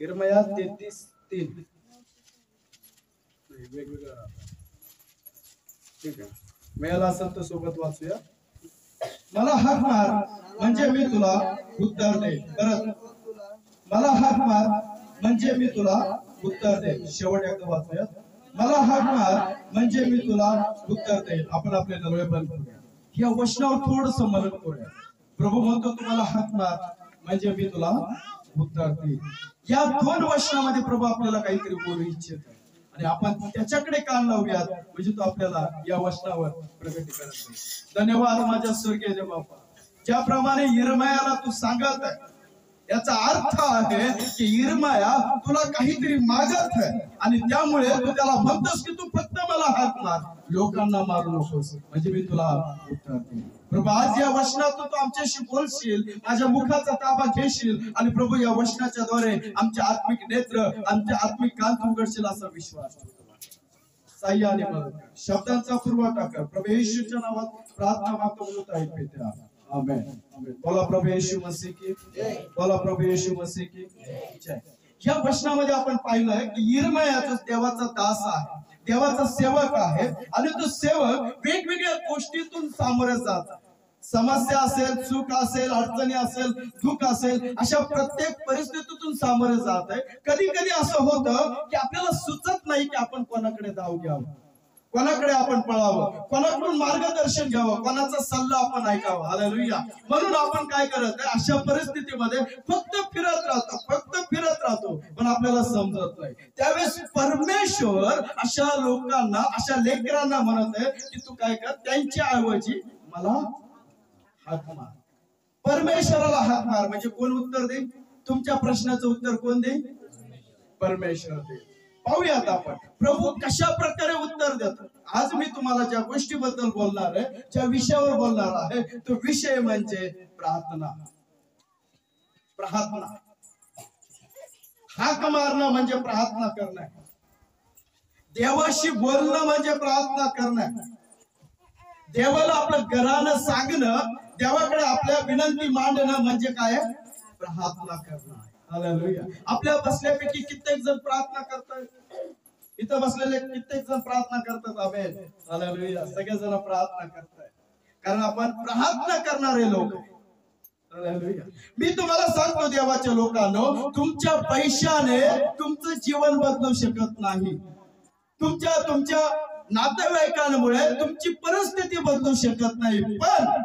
यिर्मया 33:3 वेगवेगळं. ठीक आहे, मिळाला असेल तर सोबत वाचूया. मला हाक मार म्हणजे मी तुला उत्तर देईन. परत मला हाक मार म्हणजे मी तुला उत्तर देईन. शेवट एकदा वाचूया. मला हाक मार म्हणजे मी तुला उत्तर देईन. आपण आपले डोळे बंद करूया. या वचनावर थोडस मनन करूया. प्रभू म्हणतो तुम्हाला हाक मार म्हणजे मी तुला उत्तर देईन. या दोन वचनामध्ये प्रभू आपल्याला काहीतरी बोलू इच्छित आहे आणि आपण त्याच्याकडे कान लावूयात म्हणजे तो आपल्याला या वचनावर प्रगती करत. धन्यवाद माझ्या स्वर्गीय बापा, ज्याप्रमाणे यिर्मयाला तू सांगत आहे याचा अर्थ आहे की यिर्मया तुला काहीतरी मागत आहे आणि त्यामुळे तू त्याला म्हणतोस की तू फक्त मला हाक मार, लोकांना मारू नकोस म्हणजे मी तुला उत्तर देईन. प्रभू आज या वचनातून तू आमच्याशी बोलशील, माझ्या मुखाचा ताबा घेशील आणि प्रभू या वचनाच्या द्वारे आमचे आत्मिक नेत्र, आमचे आत्मिक कान तू उघडशील असा विश्वास ठेवतो. साह्याने मदत कर, शब्दांचा पुरवठा कर. प्रभू येशूच्या नावात प्रार्थना मागतो म्हणून ऐक पित्या. आमेन. बोला प्रभू येशू मसीह की जय. बोला प्रभू येशू मसीह की जय. या वचनामध्ये आपण पाहिलंय की यिर्मया देवाचा दास आहे, देवाचा सेवक आहे आणि तो सेवक वेगवेगळ्या गोष्टीतून सामोरे जात. समस्या असेल, सुख असेल, अडचणी असेल, दुःख असेल, अशा प्रत्येक परिस्थितीतून सामोरे जात आहे. कधी कधी असं होतं की आपल्याला सुचत नाही की आपण कोणाकडे धाव घ्यावं, कोणाकडे आपण पळावं, कोणाकडून मार्गदर्शन घ्यावं, कोणाचा सल्ला आपण ऐकावा. हालेलुया. म्हणून आपण काय करत आहे, अशा परिस्थितीमध्ये फक्त फिरत राहतो, फक्त फिरत राहतो, पण आपल्याला समजत नाही. त्यावेळेस परमेश्वर अशा लोकांना, अशा लेकरांना म्हणत आहे की तू काय कर, त्यांच्या ऐवजी मला हाक मार. परमेश्वराला हाक मार म्हणजे कोण उत्तर देईल? तुमच्या प्रश्नाचं उत्तर कोण देईल? परमेश्वर देईल. पाहूयात आपण प्रभू कशा प्रकारे उत्तर देतात. आज मी तुम्हाला ज्या गोष्टीबद्दल बोलणार आहे, ज्या विषयावर बोलणार आहे, तो विषय म्हणजे प्रार्थना. प्रार्थना, हाक मारणं म्हणजे प्रार्थना करणं, देवाशी बोलणं म्हणजे प्रार्थना करणं, देवाला आपलं घरानं सांगणं, देवाकडे आपल्या विनंती मांडणं म्हणजे काय? प्रार्थना करणं. हालेलुया. आपल्या बसल्यापैकी कित्येक जण प्रार्थना करतात, इथं बसलेले कित्येक जण प्रार्थना करतात. आमेन. हालेलुया. सगळे जण प्रार्थना करतात कारण आपण प्रार्थना करणारे लोक. हालेलुया. मी तुम्हाला सांगतो देवाच्या लोकांनो, तुमच्या पैशाने तुमचं जीवन बदलू शकत नाही, तुमच्या नातेवाईकांमुळे तुमची परिस्थिती बदलू शकत नाही, पण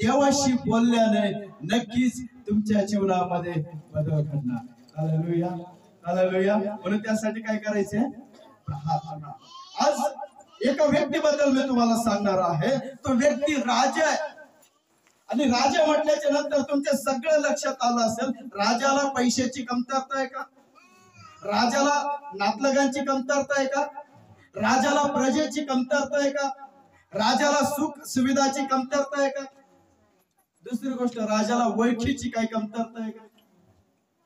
देवाशी बोलल्याने नक्कीच तुमच्या जीवनामध्ये बदल घडणार. हालेलुया. हालेलुया. म्हणून त्यासाठी काय करायचंय? प्रार्थना. आज एका व्यक्तीबद्दल मी तुम्हाला सांगणार आहे. तो व्यक्ती राजा आहे आणि राजा म्हटल्याच्या नंतर तुमच्या सगळं लक्षात आलं असेल, राजाला पैशाची कमतरता आहे का? राजाला नातलगांची कमतरता आहे का? राजाला प्रजेची कमतरता आहे का? राजाला सुख सुविधाची कमतरता आहे का? दुसरी गोष्ट, राजाला ओळखीची काही कमतरता आहे का?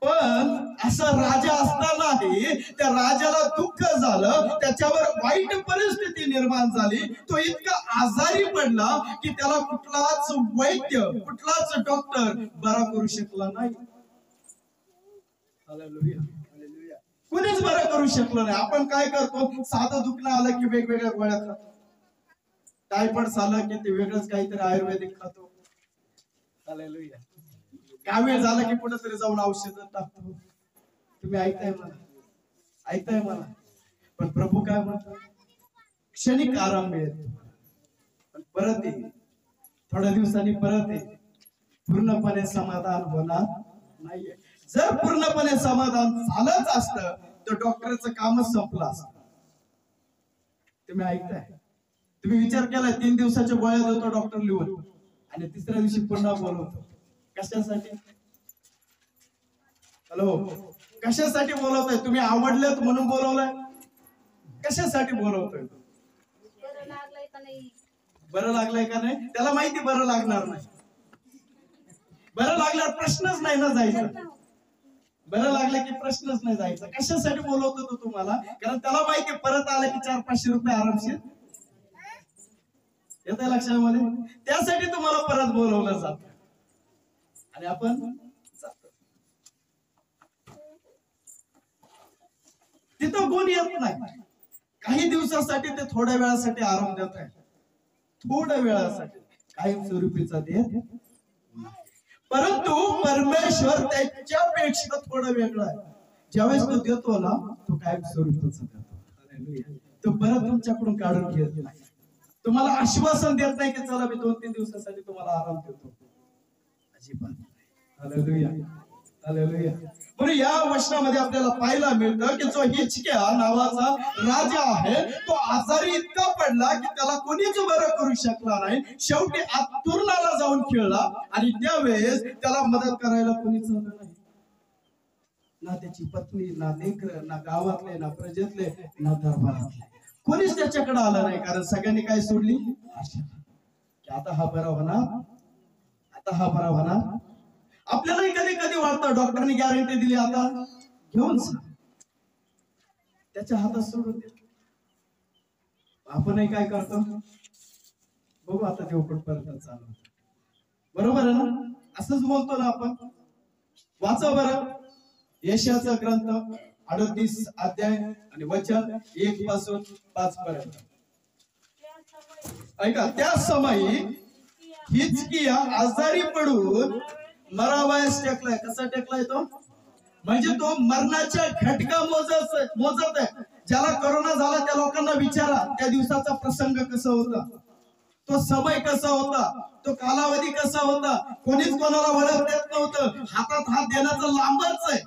पण असा राजा असतानाही त्या राजाला दुःख झालं, त्याच्यावर वाईट परिस्थिती निर्माण झाली, तो इतका आजारी पडला की त्याला कुठलाच वैद्य, कुठलाच डॉक्टर बरा करू शकला नाही. हालेलुया. हालेलुया. कुणीच बरं करू शकलं नाही. आपण काय करतो, साधं दुखणं आलं की वेगवेगळ्या गोळ्या खातो, टायफॉइड झालं की ते वेगळंच काहीतरी आयुर्वेदिक खातो. हालेलुया. कावीळ झालं की कुठेतरी जाऊन औषध टाकतो. तुम्ही ऐकताय मला? ऐकताय मला? पण प्रभू काय म्हणतो? क्षणिक आराम मिळेल, पण परत ये, थोड्या दिवसांनी परत ये, पूर्णपणे समाधान होणार नाहीये. जर पूर्णपणे समाधान झालंच असतं तर डॉक्टरचं कामच संपलं असतं. तुम्ही ऐकताय? तुम्ही विचार केलाय 3 दिवसाच्या गोळ्या देतो डॉक्टर लिहून आणि तिसऱ्या दिवशी पुन्हा बोलवतो. कशासाठी? हॅलो, कशासाठी बोलवताय? तुम्ही आवडलेत म्हणून बोलवलाय? कशासाठी बोलवतोय? बरं लागलंय का नाही? त्याला माहिती बरं लागणार नाही. बरं लागल्यावर प्रश्नच नाही ना जायचा. बरं लागलं की प्रश्नच नाही जायचा. कशासाठी बोलवतो तो तुम्हाला? कारण त्याला माहिती परत आलं की 400-500 रुपये आरामशीर येतं लक्षामध्ये. त्यासाठी तुम्हाला परत बोलवलं जात आणि आपण जातो. तिथं गुण येत नाही. काही दिवसासाठी ते थोड्या वेळासाठी आराम देत आहे, थोड्या वेळासाठी, कायमस्वरूपीचा देत नाही. परंतु परमेश्वर त्याच्यापेक्षा थोडं वेगळं आहे. ज्यावेळेस तो देतो ना, तो कायमस्वरूपीचा देतो. तो परत तुमच्याकडून काढून घेत नाही. तुम्हाला आश्वासन देत नाही की चला मी 2-3 दिवसासाठी तुम्हाला आराम देतो, अजिबात नाही. Hallelujah, hallelujah. म्हणून या वचनामध्ये आपल्याला पाहायला मिळतं की जो हिजकिया नावाचा राजा आहे, तो आजारी इतका पडला की त्याला कोणीच बरं करू शकला नाही. शेवटी आतुरणाला जाऊन खेळला आणि त्यावेळेस त्याला मदत करायला कोणीच आलं नाही. ना त्याची पत्नी, ना लेकर, ना गावातले, ना प्रजेतले, ना दरबारातले, कोणीच त्याच्याकडे आलं नाही. कारण सगळ्यांनी काय सोडली? आशा की आता हा बरा होणार, आता हा बरा होणार. आपल्यालाही कधी कधी वाटतं डॉक्टरने गॅरंटी दिली, आता घेऊन त्याच्या हातात सोडून दे. आपणही काय करतो? बघू आता देव कुठपर्यंत चालू, बरोबर आहे ना? असंच बोलतो ना आपण. वाचा बरं यशाचा ग्रंथ 38 अध्याय आणि वचन 1 पासून 5 पर्यंत. ऐका, त्या समयी हिजकिया आजारी पडून मरावयास टेकलाय. कसा टेकलाय तो? म्हणजे तो मरणाच्या घटका मोजत आहे. ज्याला कोरोना झाला त्या लोकांना विचारा त्या दिवसाचा प्रसंग कसा होता, तो समय कसा होता, तो कालावधी कसा होता. कोणीच कोणाला वळख देत नव्हतं. हातात हात देण्याचं लांबच आहे.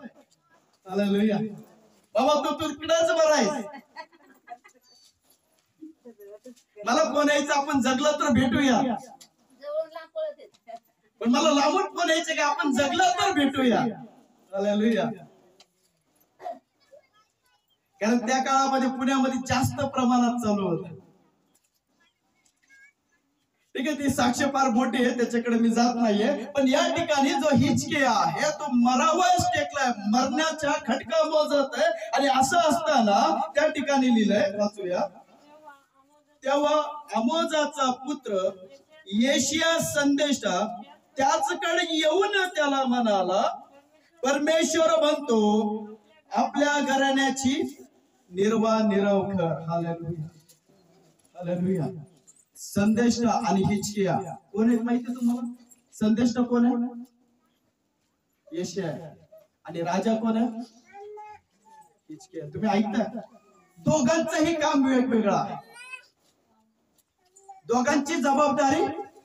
हालेलुया. बाबा तू तिकडेच बरा आहेस, मला कोण यायचं, आपण जगलं तर भेटूया. पण मला लांबून कोण यायचं की आपण जगलं तर भेटूया. हालेलुया. कारण त्या काळामध्ये पुण्यामध्ये जास्त प्रमाणात चालू होत. ठीक आहे, ती साक्ष फार मोठी आहे, त्याच्याकडे मी जात नाहीये. पण या ठिकाणी जो हिजकिया आहे तो मरावयास टेकलाय, मरण्याच्या खटका मोजत आहे. आणि असं असताना त्या ठिकाणी लिहिलंय, वाचूया. तेव्हा आमोजाचा पुत्र येशिया संदेशा त्याचकडे येऊन त्याला म्हणाला, परमेश्वर म्हणतो आपल्या घराण्याची निर्वानिरव कर. Hallelujah, hallelujah. संदेष्टा आणि हिजकिया कोण आहेत माहिती तुम्हाला? संदेष्टा कोण आहे? यशाया. आणि राजा कोण आहे? हिजकिया. तुम्ही ऐकता, दोघांचंही काम वेगवेगळं आहे, दोघांची जबाबदारी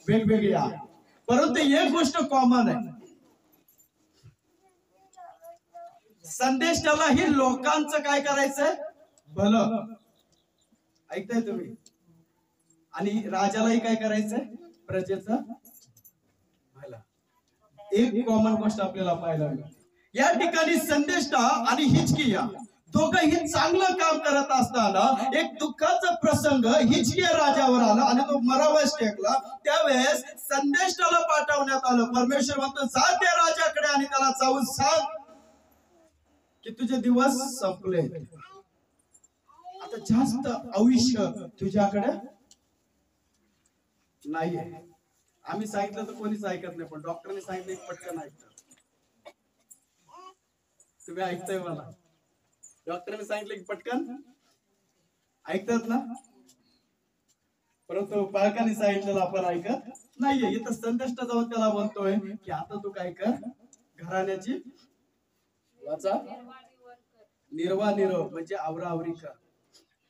वेगवेगळी आहे. परंतु एक गोष्ट कॉमन आहे, संदेशाला ही लोकांचं काय करायचंय? भलं. ऐकताय तुम्ही? आणि राजालाही काय करायचंय? प्रजेचं भलं. एक कॉमन गोष्ट आपल्याला पाहायला मिळते या ठिकाणी. संदेशा आणि हिजकिया दोघंही चांगलं काम करत असताना एक दुःखाचा प्रसंग हिजकिया राजावर आला आणि तो मरावयास टेकला. त्यावेळेस संदेशाला पाठवण्यात आलं. परमेश्वर म्हणतो जा त्या राजाकडे आणि त्याला जाऊन सांग की तुझे दिवस संपले, आता जास्त आयुष्य तुझ्याकडे नाहीये. आम्ही सांगितलं तर कोणीच ऐकत नाही, पण डॉक्टरने सांगितलं की पटकन ऐकतं. तुम्ही ऐकताय मला? डॉक्टरने सांगितलं की पटकन ऐकतात ना, परंतु पालकांनी सांगितलेलं आपण ऐकत नाहीये. इथं संदेष्टा जाऊन त्याला म्हणतोय की आता तू काय कर, घराण्याची वाचा निर्वानिरव म्हणजे आवराआवरी कर,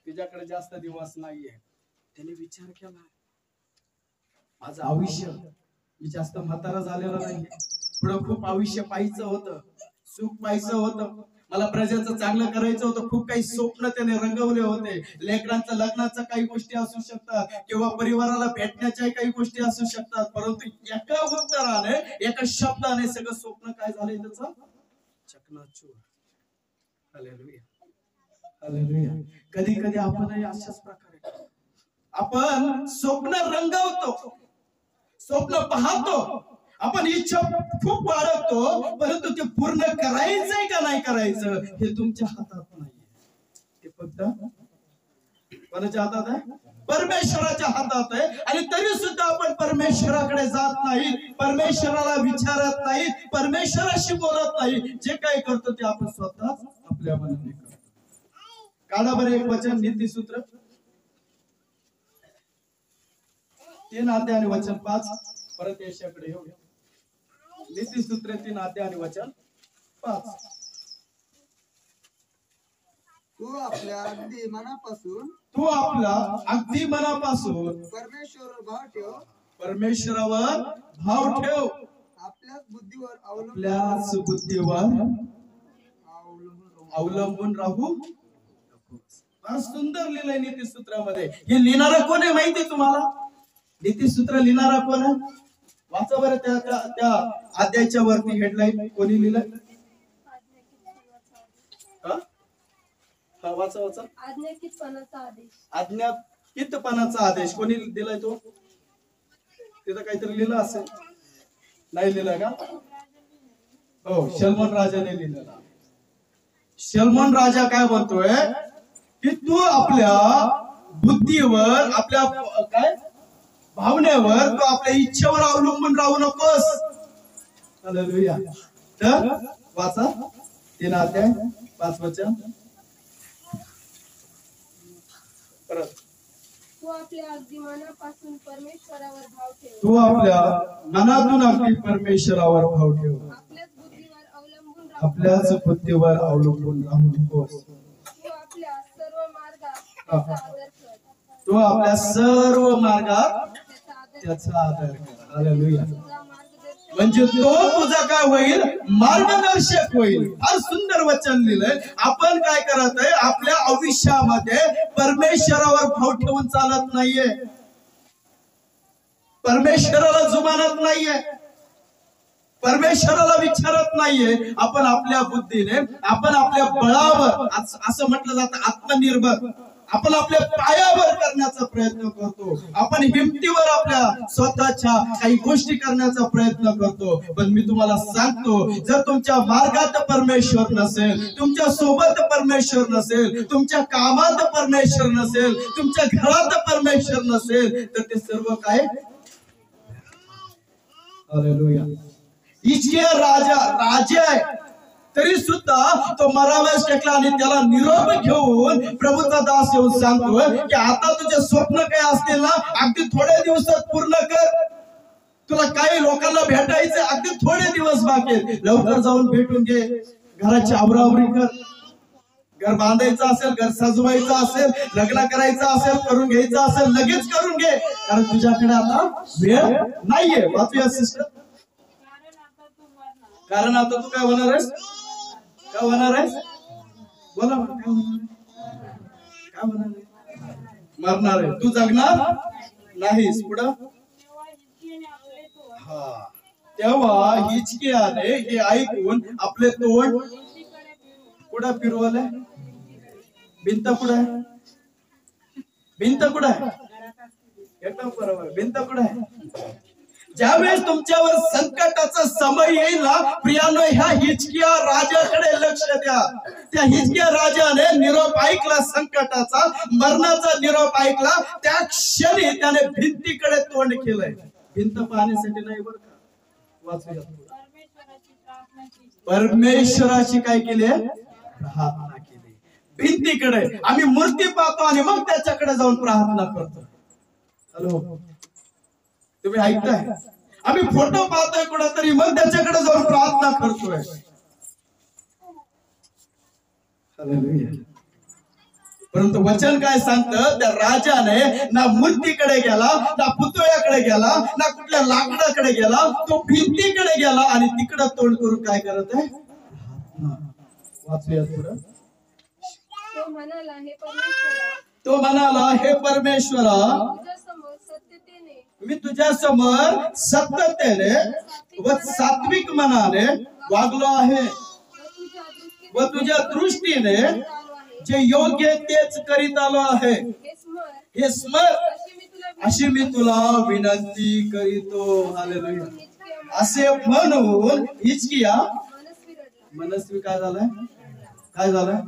तुझ्याकडे जास्त दिवस नाहीये. त्याने विचार केला, माझं आयुष्य, मी जास्त म्हातारा झालेला नाहीये, पुढं खूप आयुष्य पाहायचं होतं, सुख पाहायचं होतं, मला प्रजेचं चांगलं करायचं होतं, खूप काही स्वप्न त्याने रंगवले होते. लेकरांचं लग्नाचं काही गोष्टी असू शकतात किंवा परिवाराला भेटण्याच्या काही गोष्टी असू शकतात. परंतु एका उत्तराने, एका शब्दाने सगळं स्वप्न काय झालंय त्याचं चकनाचूर. Hallelujah, hallelujah. कधी कधी आपणही अशाच प्रकारे आपण स्वप्न रंगवतो, स्वप्न पाहतो, आपण इच्छा खूप बाळगतो, परंतु ते पूर्ण करायचंय का नाही करायचं हे तुमच्या हातात नाहीये. ते फक्त कोणाच्या हातात आहे? परमेश्वराच्या हातात आहे. आणि तरी सुद्धा आपण परमेश्वराकडे जात नाही, परमेश्वराला विचारत नाही, परमेश्वराशी बोलत नाही. जे काही करतो ते आपण स्वतःच आपल्या मनाने करतो. काढा बरं एक वचन, नीतिसूत्र 3 अध्याय आणि वचन 5. परत यशाकडे येऊया. नीतिसूत्र 3 अध्याय आणि वचन 5. तू आपल्या अगदी मनापासून परमेश्वरावर भाव ठेव. परमेश्वरावर भाव ठेव. आपल्याच बुद्धीवर अवलंबून राहू. फार सुंदर लिहिलंय नीतिसूत्रामध्ये. हे लिहिणारा कोण आहे माहितीये तुम्हाला? नीतिसूत्र लिहिणारा कोण आहे? वाचा बरं त्या अध्यायाच्या वरती हेडलाईन कोणी लिहिलंय? वाचा. आज्ञाकीतपणाचा आदेश कोणी दिलाय? तो तिथं काहीतरी लिहिलं असेल, नाही लिहिलं का? हो, सलमान राजाने लिहिलेला. सलमान राजा काय म्हणतोय की तू आपल्या बुद्धीवर, आपल्या काय भावनेवर, तू आपल्या इच्छेवर अवलंबून राहू नकोस. हालेलुया. तर वाचा 3 अध्याय 5 वचन. तू आपल्या अगदी मनापासून परमेश्वरावर भाव ठेव. तू आपल्या मनातून अगदी परमेश्वरावर भाव ठेव. आपल्याच बुद्धीवर अवलंबून राहू नकोस. तू आपल्या सर्व मार्गात त्याचा आदर कर. हालेलुया. म्हणजे तो तुझा काय होईल? मार्गदर्शक होईल. फार सुंदर वचन लिहिलंय. आपण काय करत आहे? आपल्या आयुष्यामध्ये परमेश्वरावर भाव ठेवून चालत नाहीये, परमेश्वराला जुमानत नाहीये, परमेश्वराला विचारत नाहीये. आपण आपल्या बुद्धीने, आपण आपल्या बळावर, असं म्हटलं जातं आत्मनिर्भर, आपण आपल्या पायावर करण्याचा प्रयत्न करतो. आपण हिमतीवर आपल्या स्वतःच्या काही गोष्टी करण्याचा प्रयत्न करतो. पण मी तुम्हाला सांगतो, जर तुमच्या मार्गात परमेश्वर नसेल, तुमच्या सोबत परमेश्वर नसेल, तुमच्या कामात परमेश्वर नसेल, तुमच्या घरात परमेश्वर नसेल, तर ते सर्व काय? हालेलुया. हिजकिया राजा आहे, तरी सुद्धा तो मराव्यास टेकला आणि त्याला निरोप घेऊन प्रभूचा दास येऊन सांगतोय की आता तुझे स्वप्न काय असतील ना, अगदी थोड्या दिवसात पूर्ण कर. तुला काही लोकांना भेटायचं, अगदी थोडे दिवस बाकी, लवकर जाऊन भेटून घे. घराची आवरावरी कर. घर बांधायचं असेल, घर सजवायचं असेल, लग्न करायचं असेल, करून घ्यायचं असेल, लगेच करून घे, कारण तुझ्याकडे आता वेळ नाहीये. वाचूया सिस्टर. कारण आता तू काय होणार आहेस? काय होणार आहेस? बोला, काय होणार आहे? मरणार आहे. तू जगणार नाहीस. पुढं तेव्हा हिजकियाने हे ऐकून आपले तोंड कुठं फिरवलंय? भिंत कुठं आहे? भिंत कुठं आहे? एकदम बरोबर. भिंत कुठं आहे? ज्यावेळेस तुमच्यावर संकटाचा समय येईल ना प्रियानो, ह्या हिजकिया राजाकडे लक्ष द्या. त्या हिजकिया राजाने निरोप ऐकला, संकटाचा, मरणाचा निरोप ऐकला. त्या क्षणी त्याने भिंतीकडे तोंड केलंय. भिंत पाहण्यासाठी नाही बरं का. वाचूया. परमेश्वराची काय केली? प्रार्थना केली. भिंतीकडे. आम्ही मूर्ती पाहतो आणि मग त्याच्याकडे जाऊन प्रार्थना करतो. हॅलो, तुम्ही ऐकताय? आम्ही फोटो पाहतोय कुठेतरी, मग त्याच्याकडे जाऊन प्रार्थना करतोय. परंतु वचन काय सांगतं? त्या राजाने ना मूर्तीकडे गेला, ना पुतळ्याकडे गेला, ना कुठल्या लाकडाकडे गेला, तो भिंतीकडे गेला आणि तिकडे तोंड करून काय करत आहे? वाचूया थोडं. तो म्हणाला, हे परमेश्वरा, मी तुझ्या समोर सत्यतेने व सात्विक मनाने वागलो आहे व तुझ्या दृष्टीने जे योग्य तेच करीत आलो आहे. हे स्मर, अशी मी तुला विनंती करीतो. हालेलुया. असे म्हणून हिजकिया मनस्वी काय झालाय? काय झालाय?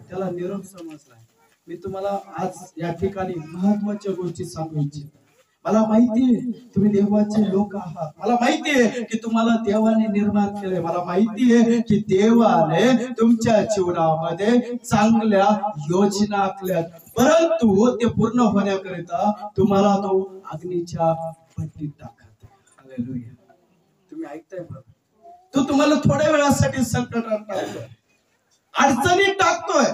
त्याला निरोप समजलाय. मी तुम्हाला आज या ठिकाणी महत्वाच्या गोष्टी सांगू इच्छितो. मला माहितीये तुम्ही देवाचे लोक आहात, मला माहितीये की तुम्हाला देवाने निर्माण केले, मला माहितीये की देवाने तुमच्या जीवनामध्ये चांगल्या योजना आखल्यात, परंतु ते पूर्ण होण्याकरिता तुम्हाला तो अग्नीच्या भट्टीत टाकत. हालेलुया. तुम्ही ऐकताय बघ, तो तुम्हाला थोड्या वेळासाठी संकटात टाकतोय, अडचणीत टाकतोय,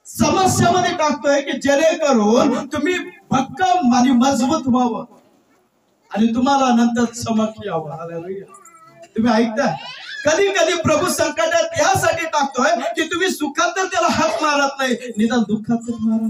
समस्यामध्ये टाकतोय की जेणेकरून तुम्ही भक्कम आणि मजबूत व्हावं आणि तुम्हाला नंतर चमक यावं. हालेलुया. तुम्ही ऐकताय, कधी कधी प्रभू संकटात यासाठी टाकतोय की तुम्ही सुखात तर त्याला हात मारत नाही, निदान दुःखात तर मारा.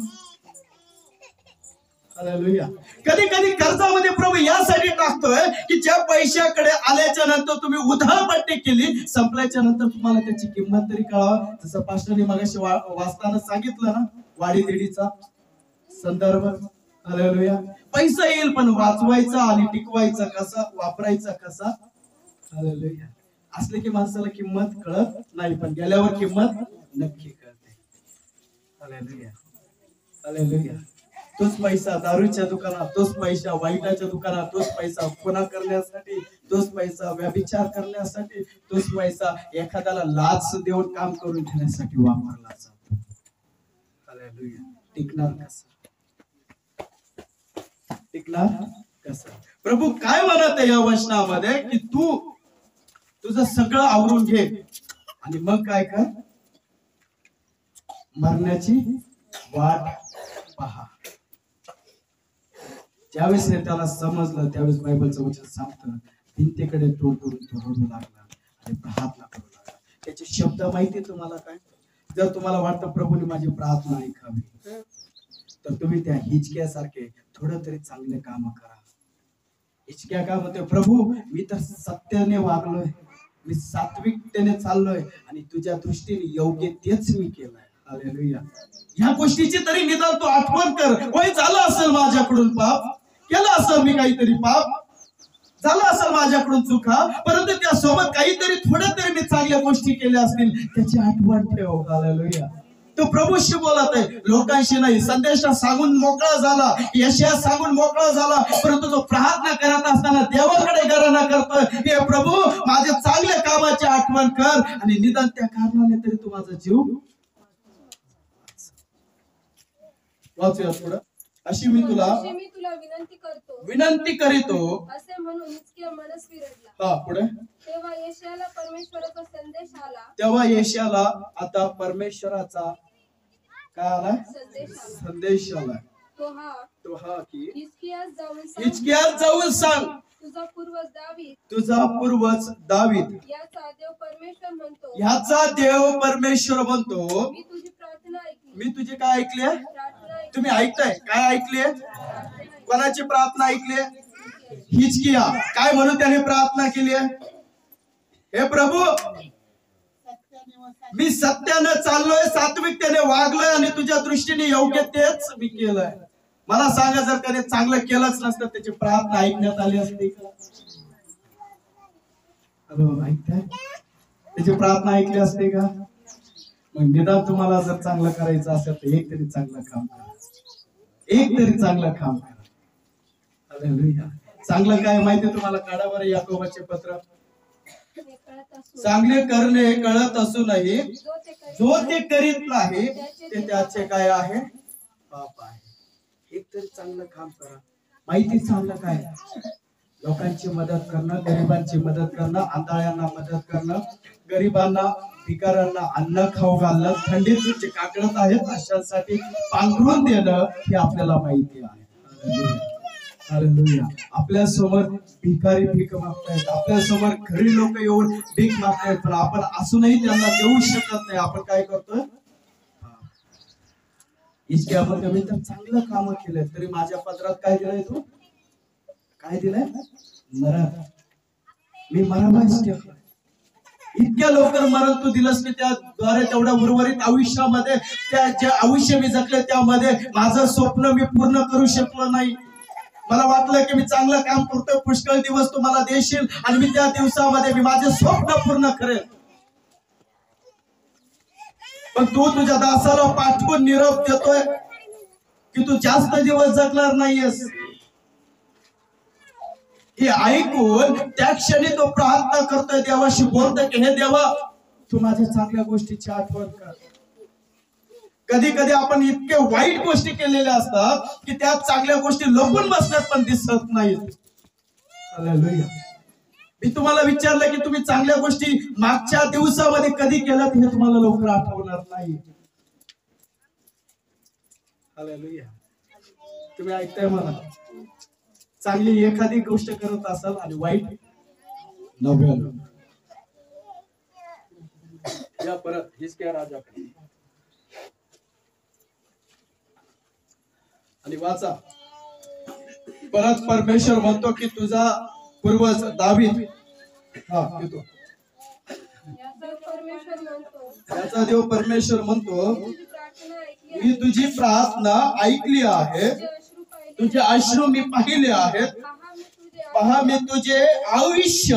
हालेलुया. कधी कधी कर्जामध्ये प्रभू यासाठी टाकतोय की ज्या पैशाकडे आल्याच्या नंतर तुम्ही उधारपट्टी केली, संपल्याच्या नंतर तुम्हाला त्याची किंमत तरी कळावं. जसं पास्टरने मगाशी वाचताना सांगितलं ना, वाढीदेडीचा संदर्भ. हालेलुया. पैसा येईल पण वाचवायचा आणि टिकवायचा कसा, वापरायचा कसा. हालेलुया. असले की माणसाला किंमत कळत नाही, पण गेल्यावर किंमत नक्की कळते. हालेलुया. हालेलुया. तोच पैसा दारूच्या दुकानात, तोच पैसा वाईटाच्या दुकानात, तोच पैसा खुना करण्यासाठी, तोच पैसा व्यभिचार करण्यासाठी, तोच पैसा एखाद्याला लाच देऊन काम करून घेण्यासाठी वापरला जातो. हालेलुया. टिकणार कसं, टिकणार कसं? प्रभू काय म्हणत आहे या वचनामध्ये की तू तुझं सगळं आवरून घे आणि मग काय कर, मरण्याची वाट पहा. ज्यावेळेस त्याला समजलं त्यावेळेस बायबलचं वचन सांगतं, भिंतीकडे तोंड करून तो रडू लागला आणि प्रार्थना करू लागला. त्याचे शब्द माहिती तुम्हाला काय? जर तुम्हाला वाटतं प्रभूने माझी प्रार्थना ऐकावी, तर तुम्ही त्या हिचक्यासारखे थोडं तरी चांगले काम करा. हिचक्या काय म्हणते, प्रभू मी तर सत्याने वागलोय, मी सात्विकतेने चाललोय आणि तुझ्या दृष्टीने योग्य तेच मी केलंय. हालेलुया. ह्या गोष्टीची तरी निदान तू आठवण कर. होय, झालं असेल माझ्याकडून पाप, केलं असेल मी काहीतरी पाप, झालं असेल माझ्याकडून चुका, परंतु त्यासोबत काहीतरी थोड्या तरी मी चांगल्या गोष्टी केल्या असतील, त्याची आठवण ठेव. हालेलुया. तो प्रभूशी बोलत आहे, लोकांशी नाही. संदेश सांगून मोकळा झाला, यशया सांगून मोकळा झाला, परंतु तो प्रार्थना करत असताना देवाकडे गणना करतोय, हे प्रभू माझ्या चांगल्या कामाची आठवण कर आणि निदान त्या कारणाने तरी तू माझा जीव वाचूया थोडं. अशी मी तुला विनंती करीतो असे म्हणून हिजकिया मनस्वी रडला. हा, पुढे. तेव्हा यशायाला परमेश्वराचा संदेश आला. तेव्हा यशायाला आता परमेश्वराचा काय आला, संदेश आला. तो हा की हिजकियास जाऊन सांग, तुझा पूर्वज दावीद याचा देव परमेश्वर म्हणतो, ह्याचा देव परमेश्वर म्हणतो, मी तुझी प्रार्थना ऐकली. मी तुझी काय ऐकले? तुम्ही ऐकताय काय ऐकले? कोणाची प्रार्थना ऐकली? हिजकिया. काय म्हणून त्याने प्रार्थना केली? हे प्रभू मी सत्याने चाललोय, सात्विकतेने वागलोय आणि तुझ्या दृष्टीने योग्य तेच मी केलंय. मला सांगा, जर त्याने चांगलं केलंच नसतं, त्याची प्रार्थना ऐकण्यात आली असते का? ऐकताय? त्याची प्रार्थना ऐकली असते का? मग निदान तुम्हाला जर चांगलं करायचं असेल तर एक तरी चांगलं काम करा, एक तरी चांगलं काम करा. हालेलुया. चांगलं काय माहिती तुम्हाला? काढा बरं याकोबाचे पत्र. चांगले करणे कळत असूनही जो ते करीत नाही ते त्याचे काय आहे? पाप आहे. एक तरी चांगलं काम करा. माहिती चांगलं काय? लोकांची मदत करणं, गरिबांची मदत करणं, आंधळ्यांना मदत करणं, गरिबांना भिकाऱ्यांना अन्न खाऊ घालणं, थंडीत जे काकडत आहेत अशांसाठी पांघरून देणं, हे आपल्याला माहिती आहे. हालेलुया. आपल्या समोर भिकारी भीक मागतायत, आपल्या समोर घरी लोक येऊन भीक मागतायत, पण आपण असूनही त्यांना देऊ शकत नाही. आपण काय करतोय? हिजकियामध्ये मी तर चांगलं काम केलंय, तरी माझ्या पत्रात काय दिलंय? तू काय दिलंय? मरण. मी मरावाच ठेवलं. इतक्या लवकर मरण तू दिलंस की त्याद्वारे तेवढ्या उर्वरित आयुष्यामध्ये, त्या जे आयुष्य मी जगले त्यामध्ये माझं स्वप्न मी पूर्ण करू शकलो नाही. मला वाटलं की मी चांगलं काम करतोय, पुष्कळ दिवस तू मला देशील आणि मी त्या दिवसामध्ये मी माझे स्वप्न पूर्ण करेल. पण तू तुझ्या दासाला पाठवून निरोप देतोय की तू जास्त दिवस जगणार नाहीयेस. हे ऐकून त्या क्षणी तो प्रार्थना करतोय, देवाशी बोलतोय की हे देवा, तू माझ्या चांगल्या गोष्टीची आठवण कर. कधी कधी आपण इतके वाईट गोष्टी केलेल्या असतात की त्या चांगल्या गोष्टी लपून बसल्यात पण दिसत नाहीत. हालेलुया. मी तुम्हाला विचारलं की तुम्ही चांगल्या गोष्टी मागच्या दिवसामध्ये कधी केल्यात हे तुम्हाला लवकर आठवणार नाही. हालेलुया. तुम्ही ऐकताय मला? चांगली एखादी गोष्ट करत असाल आणि वाईट 99. या परत हिसक्या राजाकडे आणि वाचा. परत परमेश्वर म्हणतो की तुझा पूर्वज दावीद, येतो त्याचा देव परमेश्वर म्हणतो, मी तुझी प्रार्थना ऐकली आहे, तुझे अश्रू मी पाहिले आहेत. पहा मी तुझे आयुष्य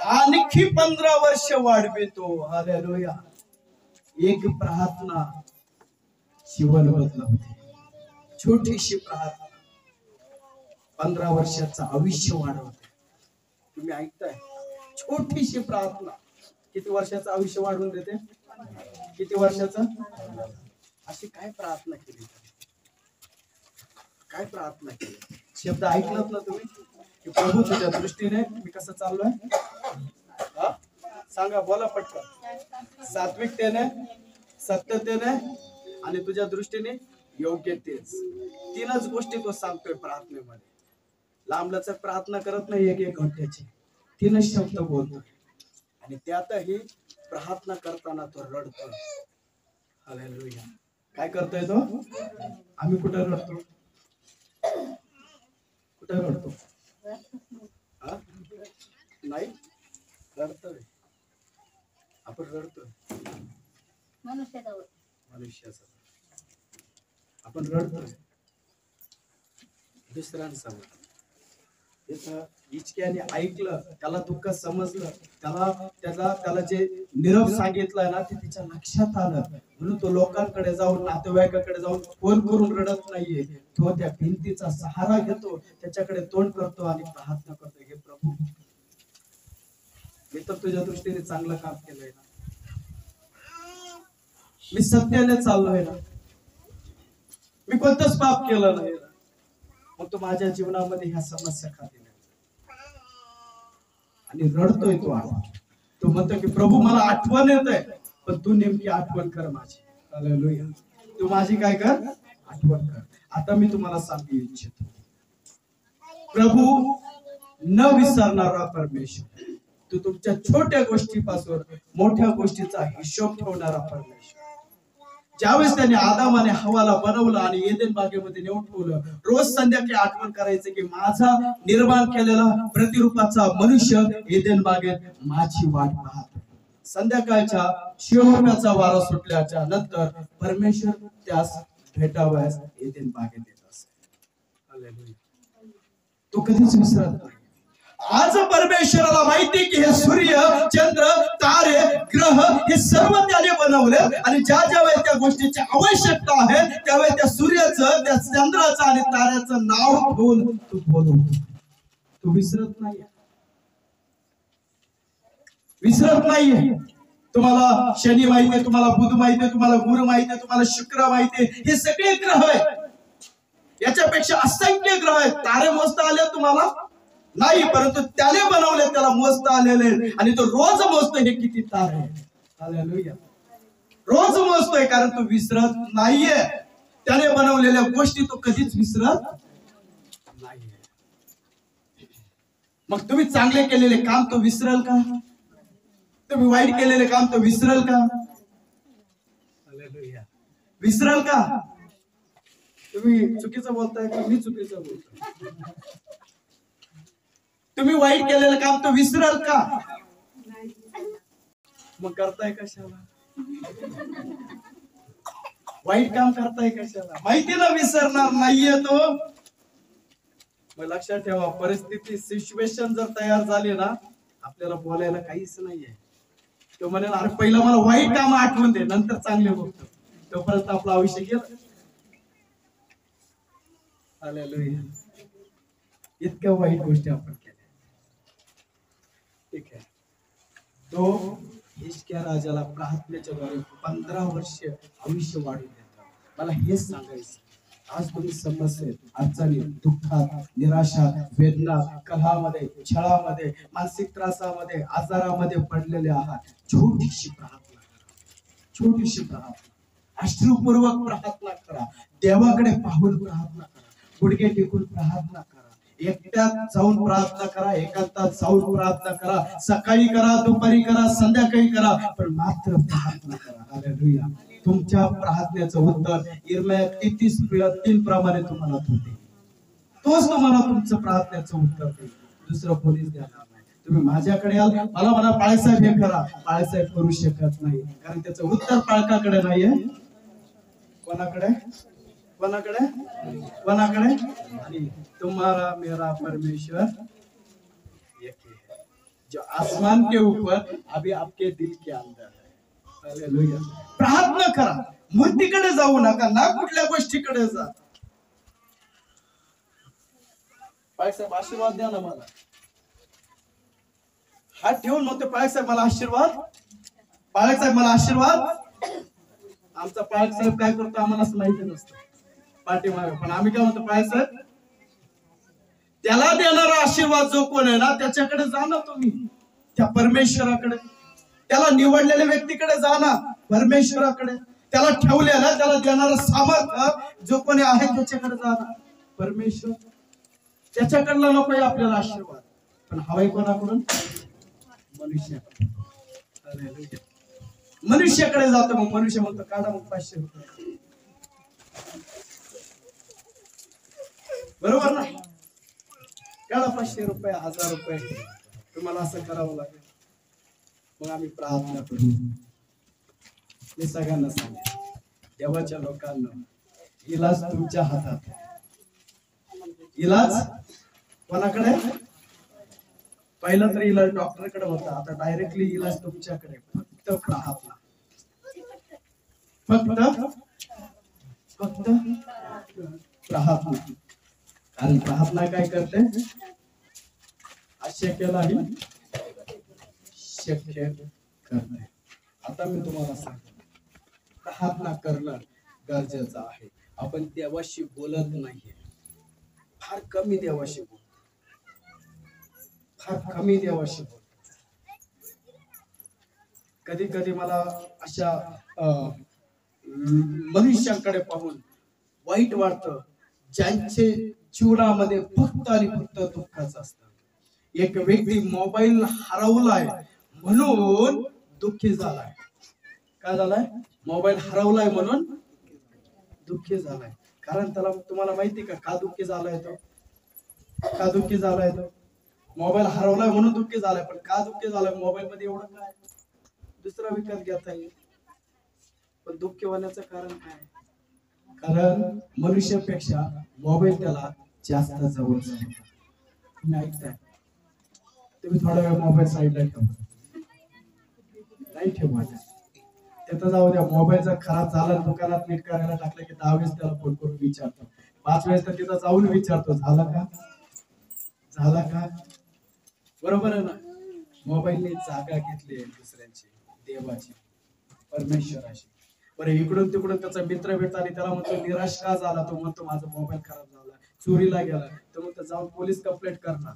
आणखी 15 वर्ष वाढवितो. हालेलुया. एक प्रार्थना जीवन बदलवते. छोटीशी प्रार्थना 15 वर्षाचं आयुष्य वाढवते. तुम्ही ऐकताय? छोटीशी प्रार्थना किती वर्षाचं आयुष्य वाढवून देते? किती वर्षाचं? अशी काय प्रार्थना केली? काय प्रार्थना केली? शब्द ऐकलात ना तुम्ही की प्रभू तुझ्या दृष्टीने मी कसं चाललोय? सांगा, बोला पटकन. सात्विकतेने, सत्यतेने आणि तुझ्या दृष्टीने योग्यतेच. 3च गोष्टी तो सांगतोय प्रार्थनेमध्ये. लांबलचक प्रार्थना करत नाही 1-1 घंट्याची. 3च शब्द बोलतोय आणि त्यातही प्रार्थना करताना तो रडतोय. हालेलुया. काय करतोय तो? आम्ही कुठे रडतो? कुठे रडतो? नाही रडतोय आपण. रडतोय मनुष्याचा आपण रडतोय दुसऱ्यांसमोर. इचक्याने ऐकलं, त्याला दुःख समजलं, त्याला जे निरोप सांगितलं ना ते त्याच्या लक्षात आलं, म्हणून तो लोकांकडे जाऊन, नातेवाईकाकडे जाऊन फोन करून रडत नाहीये. तो त्या भिंतीचा सहारा घेतो, त्याच्याकडे तोंड करतो आणि प्रार्थना करतो, हे प्रभू, मी तर तुझ्या दृष्टीने चांगलं काम केलंय ना, मी सत्याने चाललोय ना, मी कोणतंच पाप केलं नाही ना, मग तो माझ्या जीवनामध्ये ह्या समस्या का दिल्या? आणि रडतोय तो. तो म्हणतो की प्रभू मला आठवण येत आहे, पण तू नेमकी आठवण कर माझी. हालेलुया. तू माझी काय कर? आठवण कर. आता मी तुम्हाला सांगू इच्छितो, प्रभू न विसरणारा परमेश्वर, तू तुमच्या छोट्या गोष्टीपासून मोठ्या गोष्टीचा हिशोब ठेवणारा परमेश्वर. ज्यावेळेस त्याने आदाम आणि हवाला बनवलं आणि एदेन बागेमध्ये नेऊन ठेवलं, रोज संध्याकाळी आठवण करायचं की माझा निर्माण केलेला प्रतिरूपाचा मनुष्य एदेन बागेत माझी वाट पाहत. संध्याकाळच्या शिहोराचा वारा सुटल्याच्या नंतर परमेश्वर त्यास भेटावयास एदेन बागेत येत असे. हालेलुया. तो कधीच विसरत नाही. आज परमेश्वराला माहिती की हे सूर्य, चंद्र, तारे, ग्रह हे सर्व त्याने बनवले आणि ज्या ज्या वेळेस त्या गोष्टीची आवश्यकता आहे त्यावेळेस त्या सूर्याचं, त्या चंद्राचं आणि ताऱ्याचं नाव घेऊन तू बोलवतो. तू विसरत नाहीये. विसरत नाहीये. तुम्हाला शनी माहितीये, तुम्हाला बुध माहितीये, तुम्हाला गुरु माहितीये, तुम्हाला शुक्र माहितीये, हे सगळे ग्रह आहेत. याच्यापेक्षा असंख्य ग्रह आहेत. तारे मोजता आले तुम्हाला नाही, परंतु त्याने बनवले, त्याला मोजता आलेले आणि तो रोज मोजतोय हे किती तारे आहेत. हालेलुया. रोज मोजतोय कारण तो विसरत नाहीये. त्याने बनवलेल्या गोष्टी तो कधीच विसरत नाहीये. मग तुम्ही चांगले केलेले काम तो विसरल का? तुम्ही वाईट केलेले काम तो विसरल का? हालेलुया. विसरल का? तुम्ही चुकीचं बोलताय का मी चुकीचं बोलतोय? तुम्ही वाईट केलेलं काम तो विसरल का? मग करताय कशाला? वाईट काम करताय कशाला? माहिती ना विसरणार नाहीये तो. मग लक्षात ठेवा, परिस्थिती, सिच्युएशन जर तयार झाली ना, आपल्याला बोलायला काहीच नाहीये. तो म्हणेल अरे पहिला मला वाईट काम आठवून दे, नंतर चांगले बघतो. तोपर्यंत आपलं आयुष्य गेलं. हालेलुया. इतक्या वाईट गोष्टी आपण केल्या. ठीक आहे. तो हिजकिया राजाला प्रार्थनेच्या द्वारे 15 वर्ष आयुष्य वाढून देतो. मला हेच सांगायचं, आज तुम्ही समस्येत, अडचणीत, दुःखात, निराशात, वेदनात, कलहामध्ये, छळामध्ये, मानसिक त्रासामध्ये, आजारामध्ये पडलेले आहात. छोटीशी प्रार्थना करा, छोटीशी प्रार्थना, अश्रुपूर्वक प्रार्थना करा, देवाकडे पाहून प्रार्थना करा, गुडघे टेकून प्रार्थना करा, एकट्यात जाऊन प्रार्थना करा, एकांतात जाऊन प्रार्थना करा, सकाळी करा, दुपारी करा, संध्याकाळी करा, पण मात्र प्रार्थना करा. हालेलुया. तुमच्या प्रार्थनेचं उत्तर इर्मिया 33:3 प्रमाणे तुम्हाला होते. तोच तुम्हाला तुमचं प्रार्थनेचं उत्तर देईल, दुसरं कोणीच देणार नाही. तुम्ही माझ्याकडे याल, मला म्हणा पाळसाहेब हे करा, पाळसाहेब करू शकत नाही, कारण त्याचं उत्तर पाळकाकडे नाहीये. कोणाकडे? कोणाकडे? कोणाकडे? आणि तुम्हारा मेरा परमेश्वर एक ही है, जो आसमान के ऊपर अभी आपके दिल के अंदर है. हालेलुया. प्रार्थना करा, मूर्तीकडे जाऊ नका, ना कुठल्या गोष्टीकडे जा. पाळसाहेब आशीर्वाद द्या ना मला. हात ठेवून म्हणतो पाळसाहेब मला आशीर्वाद, पाळसाहेब मला आशीर्वाद. आमचा पाळसाहेब काय करतो आम्हालाच माहिती नसतं पाठीमागे, पण आम्ही काय म्हणतो पाळसाहेब त्याला देणारा आशीर्वाद जो कोण आहे ना त्याच्याकडे जा ना तुम्ही, त्या परमेश्वराकडे, त्याला निवडलेल्या व्यक्तीकडे जा ना, परमेश्वराकडे, त्याला ठेवलेला, त्याला देणारा सामर्थ्य जो कोणी आहे त्याच्याकडे जा ना. परमेश्वर त्याच्याकडला नको आपल्याला आशीर्वाद, पण हवाय कोणाकडून? मनुष्याकडे. मनुष्याकडे जातो. मग मनुष्य म्हणतो काढा मग 500 रुपये. बरोबर ना? काढा 500 रुपये, 1000 रुपये, तुम्हाला असं करावं लागेल. मग आम्ही प्रार्थना करू. मी सगळ्यांना सांगेन, देवाच्या लोकांना इलाज तुमच्या हातात. इलाज कोणाकडे? पहिला तर इलाज डॉक्टरकडे होता, आता डायरेक्टली इलाज तुमच्याकडे. फक्त प्रार्थना, फक्त प्रार्थना. कारण प्रार्थना काय करते? अशक्यलाही शक्य करते. आता मी तुम्हाला सांगतो, प्रार्थना करणं गरजेचं आहे. आपण देवाशी बोलत नाहीये, फार कमी देवाशी बोलतो, फार कमी देवाशी बोलतो. कधी कधी मला अशा मनुष्यांकडे पाहून वाईट वाटतं, ज्यांचे जीवनामध्ये फक्त आणि फक्त दुःखाच असतं. एक व्यक्ती मोबाईल हरवलाय म्हणून दुःखी झालाय. काय झालाय? मोबाईल हरवलाय म्हणून दुःखी झालाय. कारण त्याला, तुम्हाला माहिती का दुःखी झालाय तो? का दुःखी झालाय तो? मोबाईल हरवलाय म्हणून दुःखी झालाय. पण का दुःखी झालाय? मोबाईल मध्ये एवढं काय, दुसरा विकत घेता येईल. पण दुःखी होण्याचं कारण काय? कारण मनुष्यापेक्षा मोबाईल त्याला जास्त जवळ जातो. तुम्ही ऐकताय? तुम्ही थोडा वेळ मोबाईल साईडला ठेवा, नाही ठेवायचा, त्याचा जाऊ द्या. मोबाईल जर खराब झाला, दुकानात नीट करायला टाकलं की 10 वेळेस त्याला फोन करून विचारतो, 5 वेळेस तर तिथं जाऊन विचारतो, झाला का, झाला का? बरोबर आहे ना? मोबाईलने जागा घेतली दुसऱ्यांची, देवाची, परमेश्वराची. बरं, इकडून तिकडून त्याचा मित्र भेटला आणि त्याला म्हणतो निराश का झाला? तो म्हणतो माझा मोबाईल खराब झाला, चोरीला गेला. तर मग जाऊन पोलीस कंप्लेंट करणार.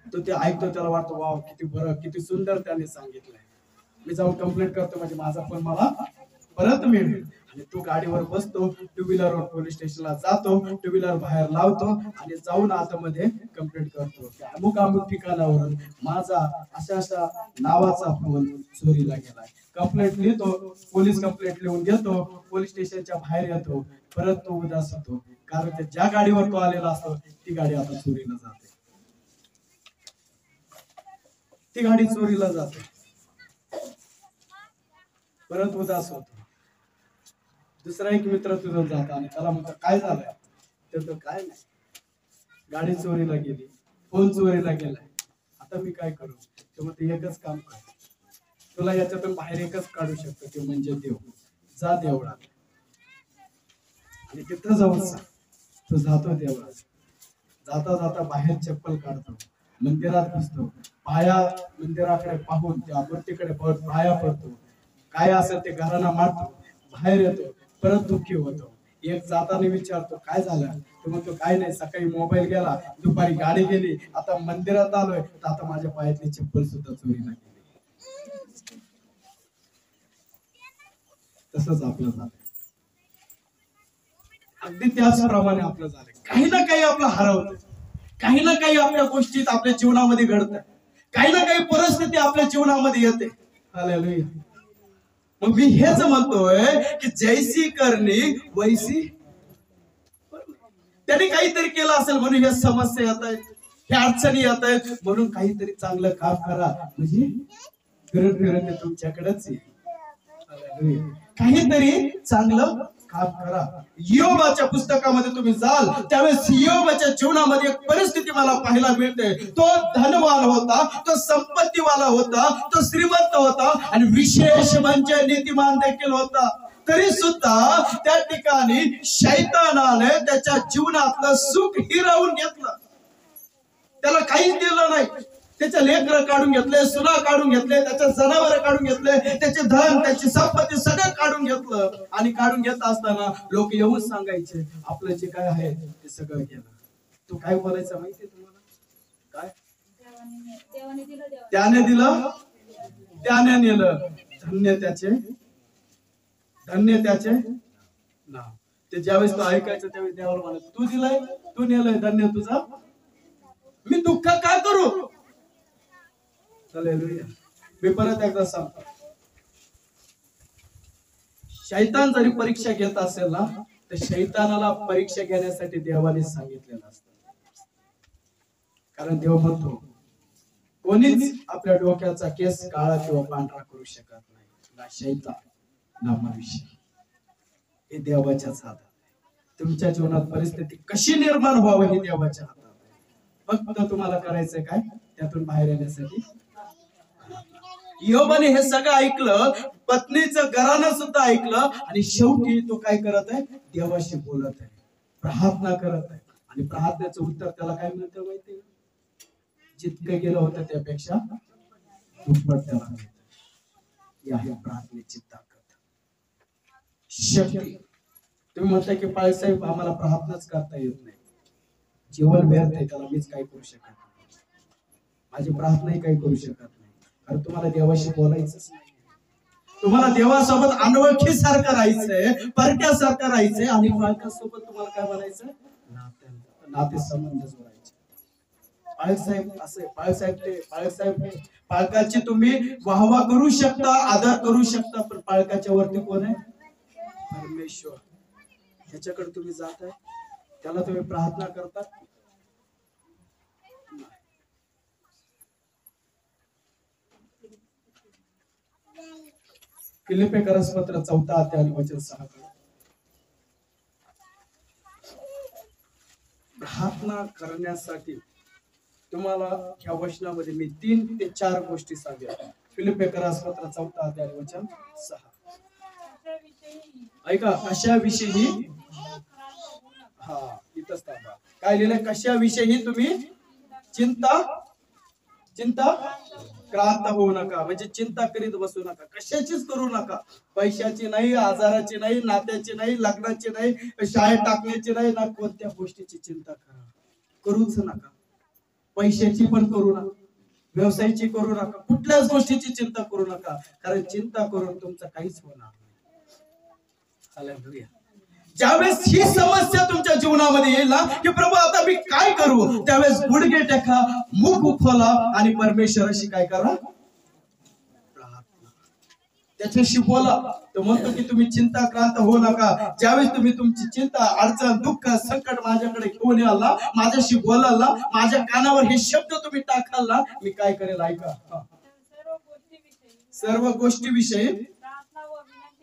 तो ते ऐकतो, त्याला वाटतं वाव किती बरं, किती सुंदर त्याने सांगितलंय, मी जाऊन कंप्लेंट करतो म्हणजे माझा फोन मला परत मिळेल. आणि तो गाडीवर बसतो, 2 व्हीलरवर पोलीस स्टेशनला जातो, 2 व्हीलर बाहेर लावतो आणि जाऊन आतमध्ये कंप्लेंट करतो की अमुक अमुक ठिकाणावरून माझा अशा अशा नावाचा फोन चोरीला गेलाय. कंप्लेंट लिहितो, पोलीस कंप्लेंट लिहून घेतो, पोलीस स्टेशनच्या बाहेर येतो. परत तो उदास होतो, कारण ते ज्या गाडीवर तो आलेला असतो ती गाडी आता चोरीला जाते, ती गाडी चोरीला जाते. परत उदास होतो. दुसरा एक मित्र तुझं जाता आणि त्याला म्हणतो काय झालंय? तर तो काय नाही, गाडी चोरीला गेली, फोन चोरीला गेलाय, आता मी काय करू? तर मग ते एकच काम कर, तुला याच्यातून बाहेर एकच काढू शकतो, ते म्हणजे देव. जा देवळात आणि तिथं जाऊन सांग, तो जातो देवळात. जाता जाता बाहेर चप्पल काढतो, मंदिरात बसतो, पाया मंदिराकडे पाहून त्या मूर्तीकडे पाया पडतो, काय असेल ते घराला मारतो, बाहेर येतो, परत दुःखी होतो. एक जाताना विचारतो काय झालं, तो म्हणतो काय नाही, सकाळी मोबाईल गेला, दुपारी गाडी गेली, आता मंदिरात आलोय तर आता माझ्या पायातली चप्पल सुद्धा चोरीला गेली. तसंच आपलं झालं. अगदी त्याचप्रमाणे आपलं झालं. काही ना काही आपलं हरवतं, काही ना काही आपल्या गोष्टीत आपल्या जीवनामध्ये घडतं, काही ना काही परिस्थिती आपल्या जीवनामध्ये येते. हालेलुया. मग मी हेच म्हणतोय की जैसी करणी वैसी, त्यांनी काहीतरी केलं असेल म्हणून ह्या समस्या येत आहेत, ह्या अडचणी येत आहेत, म्हणून काहीतरी चांगलं काम करा, म्हणजे फिरत फिरत ते तुमच्याकडेच येईल. हालेलुया. काहीतरी चांगलं काम करा. योबाच्या पुस्तकामध्ये तुम्ही जाल त्यावेळेस योबाच्या जीवनामध्ये एक परिस्थिती मला पाहायला मिळते. तो धनवान होता, तो संपत्तीवाला होता, तो श्रीमंत होता आणि विशेष म्हणजे नीतिमान देखील होता. तरी सुद्धा त्या ठिकाणी शैतानाने त्याच्या जीवनातलं सुख हिरावून घेतलं, त्याला काहीच दिलं नाही. त्याचे लेकरं काढून घेतले, सुना काढून घेतले, त्याचे जनावर काढून घेतले, त्याचे धन, त्याची संपत्ती सगळं काढून घेतलं. आणि काढून घेत असताना लोक येऊन सांगायचे आपलं जे काय आहे ते सगळं गेलं. तू काय बोलायचं माहितीये तुम्हाला? काय त्याने दिलं त्याने नेलं, धन्य त्याचे नाव. ते ज्यावेळेस तो ऐकायचं त्यावेळेस देवाला म्हणायचं तू दिलंय, तू नेलंय, धन्य तुझा, मी दुःख काय करू. हालेलुया. मी परत एकदा सांगतो, शैतान जरी परीक्षा घेत असेल ना तर शैतानाला परीक्षा घेण्यासाठी देवाने सांगितलेलं असतं. कारण देव म्हणतो कोणीच आपल्या डोक्याचा केस काळा किंवा पांढरा करू शकत नाही, ना शैतान ना मनुष्य. हे देवाच्या हातात आहे. तुमच्या जीवनात परिस्थिती कशी निर्माण व्हावी हे देवाच्या हातात आहे. फक्त तुम्हाला करायचंय काय, त्यातून बाहेर येण्यासाठी. योबाने हे सगळं ऐकलं, पत्नीचं घरानं सुद्धा ऐकलं, आणि शेवटी तो काय करत आहे, देवाशी बोलत आहे, प्रार्थना करत आहे. आणि प्रार्थनेचं उत्तर त्याला काय मिळतं माहिती, जितकं गेलं होतं त्यापेक्षा दुप्पट त्याला मिळतं. ही आहे प्रार्थनेची ताकद, शक्ती. तुम्ही म्हणताय की पाळसाहेब आम्हाला प्रार्थनाच करता येत नाही, जीवन व्यर्थ आहे, त्याला मीच काय करू शकत नाही, माझी प्रार्थनाही काही करू शकत नाही. कारण तुम्हाला देवाशी बोलायचंच नाही, तुम्हाला देवासोबत अनोळखी सारखं राहायचंय, परक्यासारखं राहायचंय. आणि पालकासोबत तुम्हाला काय बनायचं, नाते संबंध जोडायचे. पाळसाहेब असे, पाळसाहेब पालकाची तुम्ही वाहवा करू शकता, आदर करू शकता, पण पालकाच्या वरती कोण आहे, परमेश्वर. ह्याच्याकडे तुम्ही जाताय, त्याला तुम्ही प्रार्थना करता. फिलिप्पियस पत्र 4 अध्याय वचन 6. प्रार्थना करण्यासाठी तुम्हाला या वचनामध्ये मी 3 ते 4 गोष्टी सांगेन. फिलिप्पियस पत्र 4 अध्याय वचन 6. ऐका, कशाविषयी, हा इथंच थांबा. काय लिहिलंय, कशाविषयी तुम्ही चिंता क्रांत होऊ नका, म्हणजे चिंता करीत बसू नका, कशाचीच करू नका. पैशाची नाही, आजाराची नाही, नात्याची नाही, लग्नाची नाही, शाळेत टाकण्याची नाही, ना कोणत्या गोष्टीची चिंता करूच नका. पैशाची पण करू नका, व्यवसायाची करू नका, कुठल्याच गोष्टीची चिंता करू नका. कारण चिंता करून तुमचं काहीच होणार नाही. हालेलुया. ज्यावेळेस ही समस्या तुमच्या जीवनामध्ये येईल ना की प्रभू आता मी काय करू, त्यावेळेस गुडघे टेका, मुख उफला आणि परमेश्वराशी काय करा, प्रार्थना, त्याच्याशी बोला. तो म्हणतो की तुम्ही चिंताक्रांत होऊ नका. ज्यावेळेस तुम्ही तुमची चिंता, अडचण, दुःख, संकट माझ्याकडे घेऊन याल ना, माझ्याशी बोलाल ना, माझ्या कानावर हे शब्द तुम्ही टाकाल ना, मी काय करेल ऐका. सर्व गोष्टीविषयी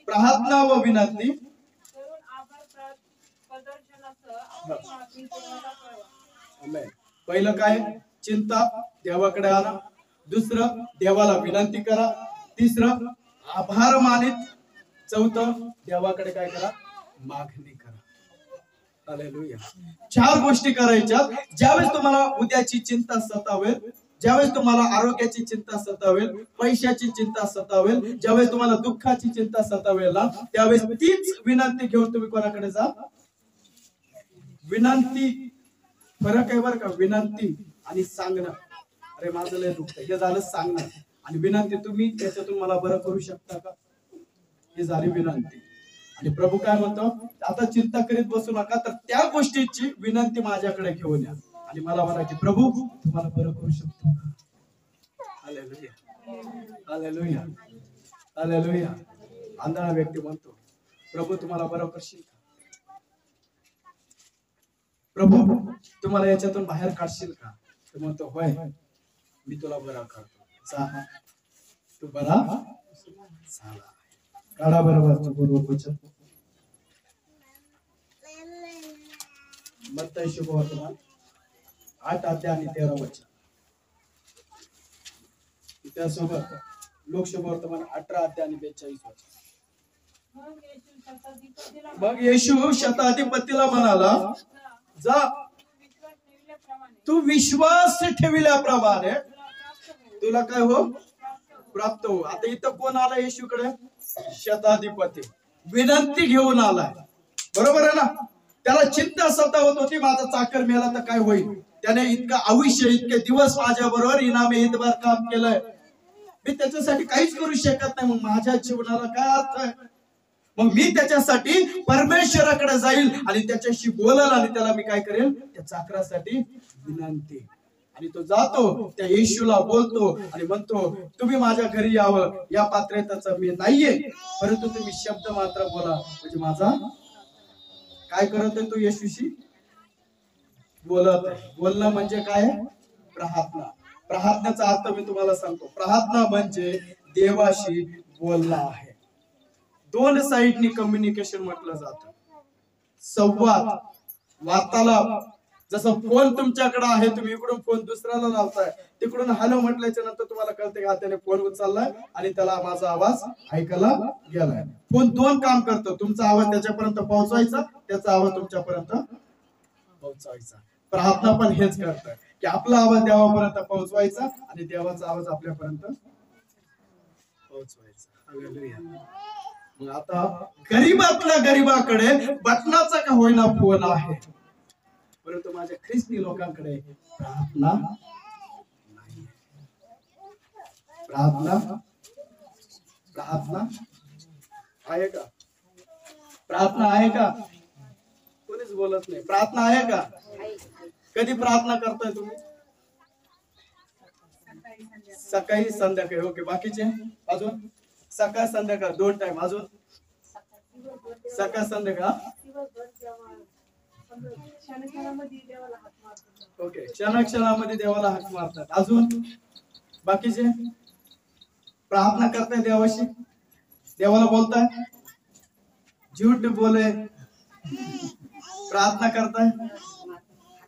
प्रार्थना व विनंती पहिलं काय, चिंता देवाकडे आणा. दुसरं, देवाला विनंती करा. तिसरं, आभार मानित. चौथं, देवाकडे काय करा, मागणी करा. हालेलुया. 4 गोष्टी करायच्या. ज्यावेळेस तुम्हाला उद्याची चिंता सतावेल, ज्यावेळेस तुम्हाला आरोग्याची चिंता सतावेल, पैशाची चिंता सतावेल, ज्यावेळेस तुम्हाला दुःखाची चिंता सतावेल ना, त्यावेळेस तीच विनंती घेऊन तुम्ही कोणाकडे जा. विनंती, फरक आहे बरं का. विनंती आणि सांगणं, अरे माझं लय दुखतंय, हे झालं सांगणं. आणि विनंती, तुम्ही त्याच्यातून मला बरं करू शकता का, ही झाली विनंती. आणि प्रभू काय म्हणतो, आता चिंता करीत बसू नका, तर त्या गोष्टीची विनंती माझ्याकडे घेऊन या आणि मला म्हणा की प्रभू तुम्हाला बरं करू शकतो का. Hallelujah, hallelujah, hallelujah. आंधळा व्यक्ती म्हणतो, प्रभू तुम्हाला बरं करशील का, प्रभू तुम्हाला याच्यातून बाहेर काढशील का. तो म्हणतो, होय मी तुला बरा करतो, जा तू बरा झाला. काढा बरोबर पूर्व वचन. मत्ती शुभवर्तमान 8 अध्याय आणि 13 वचन. त्यासोबत लोक शुभवर्तमान 18 अध्याय आणि 42 वचन. मग येशू शताधिपतीला म्हणाला, जा तू विश्वास ठेविल्याप्रमाणे तुला काय हो प्राप्त हो. आता इथं कोण आला येशूकडे, शताधिपती विनंती घेऊन आलाय, बरोबर आहे ना. त्याला चिंता सतावत होती, माझा चाकर मेला तर काय होईल. त्याने इतकं आयुष्य, इतके दिवस माझ्या बरोबर इनामे इतबार काम केलंय, मी त्याच्यासाठी काहीच करू शकत नाही, मग माझ्या जीवनाला काय अर्थ आहे. मग मी त्याच्यासाठी परमेश्वराकडे जाईल आणि त्याच्याशी बोलल आणि त्याला मी काय करेल, त्या चाकरासाठी विनंती. आणि तो जातो, त्या येशूला बोलतो आणि म्हणतो, तुम्ही माझ्या घरी यावं, या पात्रतेचा मी नाहीये, परंतु तुम्ही शब्द मात्र बोला, म्हणजे माझा काय करत आहे, तो येशूशी बोलत आहे. बोलणं म्हणजे काय, प्रार्थना. प्रार्थनेचा अर्थ मी तुम्हाला सांगतो. प्रार्थना म्हणजे देवाशी बोलणं आहे. 2 साइडनी कम्युनिकेशन म्हटलं जातं, संवाद, वार्तालाप. जसं फोन तुमच्याकडे आहे, तुम्ही इकडून फोन दुसऱ्याला लावताय, तिकडून हॅलो म्हटल्याच्या नंतर तुम्हाला कळते का त्याने फोन उचललाय आणि त्याला माझा आवाज ऐकायला गेलाय. फोन 2 काम करतो, तुमचा आवाज त्याच्यापर्यंत पोहोचवायचा, त्याचा आवाज तुमच्यापर्यंत पोहोचवायचा. प्रार्थना पण हेच करतं की आपला आवाज देवापर्यंत पोहोचवायचा आणि देवाचा आवाज आपल्यापर्यंत पोहोचवायचा. हालेलुया. मग आता गरीबातल्या गरीबाकडे बटनाचा का होईना फोन आहे, परंतु माझ्या ख्रिस्ती लोकांकडे प्रार्थना नाही. प्रार्थना, प्रार्थना आहे का, प्रार्थना आहे का, कोणीच बोलत नाही. प्रार्थना आहे का, कधी प्रार्थना करताय तुम्ही, सकाळी संध्याकाळी. ओके, बाकीचे अजून सकाळ संध्याकाळ 2 टाइम, अजून सकाळ संध्याकाळ. ओके, क्षणाक्षणामध्ये देवाला हाक मारतात. अजून बाकीचे प्रार्थना करताय देवाशी, देवाला बोलताय, झूठ बोले प्रार्थना करताय,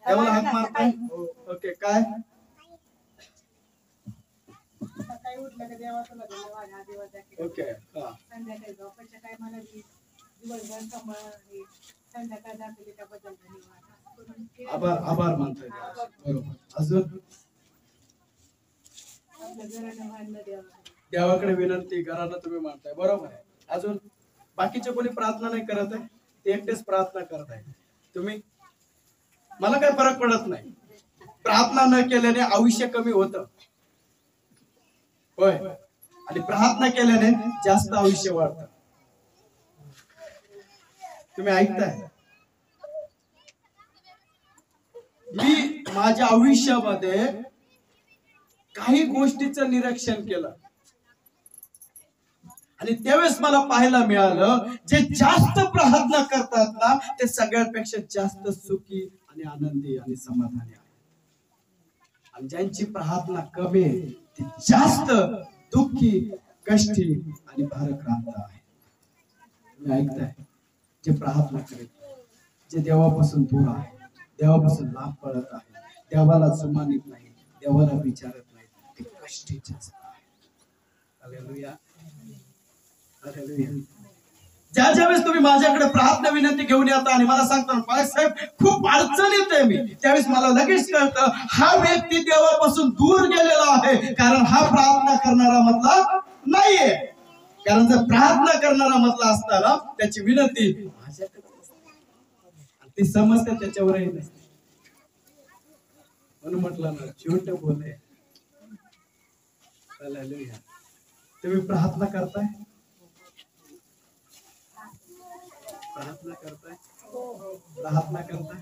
देवाला हाक मारताय. ओके, काय ओके, आभार आभार म्हणताय, बरोबर. अजून देवाकडे विनंती घराला तुम्ही मानताय, बरोबर आहे. अजून बाकीचे कोणी प्रार्थना नाही करत आहे, ते एकटेच प्रार्थना करत आहे. तुम्ही, मला काही फरक पडत नाही. प्रार्थना न केल्याने आयुष्य कमी होतं, होय, आणि प्रार्थना केल्याने जास्त आयुष्य वाढतं. तुम्ही ऐकताय, मी माझ्या आयुष्यामध्ये काही गोष्टीचं निरीक्षण केलं आणि त्यावेळेस मला पाहायला मिळालं, जे जास्त प्रार्थना करतात ना, ते सगळ्यांपेक्षा जास्त सुखी आणि आनंदी आणि समाधानी आहे. आणि ज्यांची प्रार्थना कमी आहे, ते जास्त दुःखी, कष्टी आणि भारक्रांत आहे. तुम्ही ऐकताय, जे प्रार्थना करीत, जे देवापासून दूर आहे, देवापासून लांब पडत आहे, देवाला जुमानित नाही, देवाला विचारत नाही, ते कष्टी जास्त आहे. Hallelujah, hallelujah. ज्या वेळेस तुम्ही माझ्याकडे प्रार्थना विनंती घेऊन येता आणि मला सांगता बाळासाहेब खूप अडचणीत आहे मी, त्यावेळेस मला लगेच कळतं हा व्यक्ती देवापासून दूर गेलेला आहे, कारण हा प्रार्थना करणारा मधला नाहीये. कारण जर प्रार्थना करणारा मधला असता ना त्याची विनंती माझ्याकडे ती समजते त्याच्यावरही नसते. म्हणून म्हटलं ना छोट बोले. हालेलुया. तुम्ही प्रार्थना करताय, प्रार्थना करताय, प्रार्थना करताय,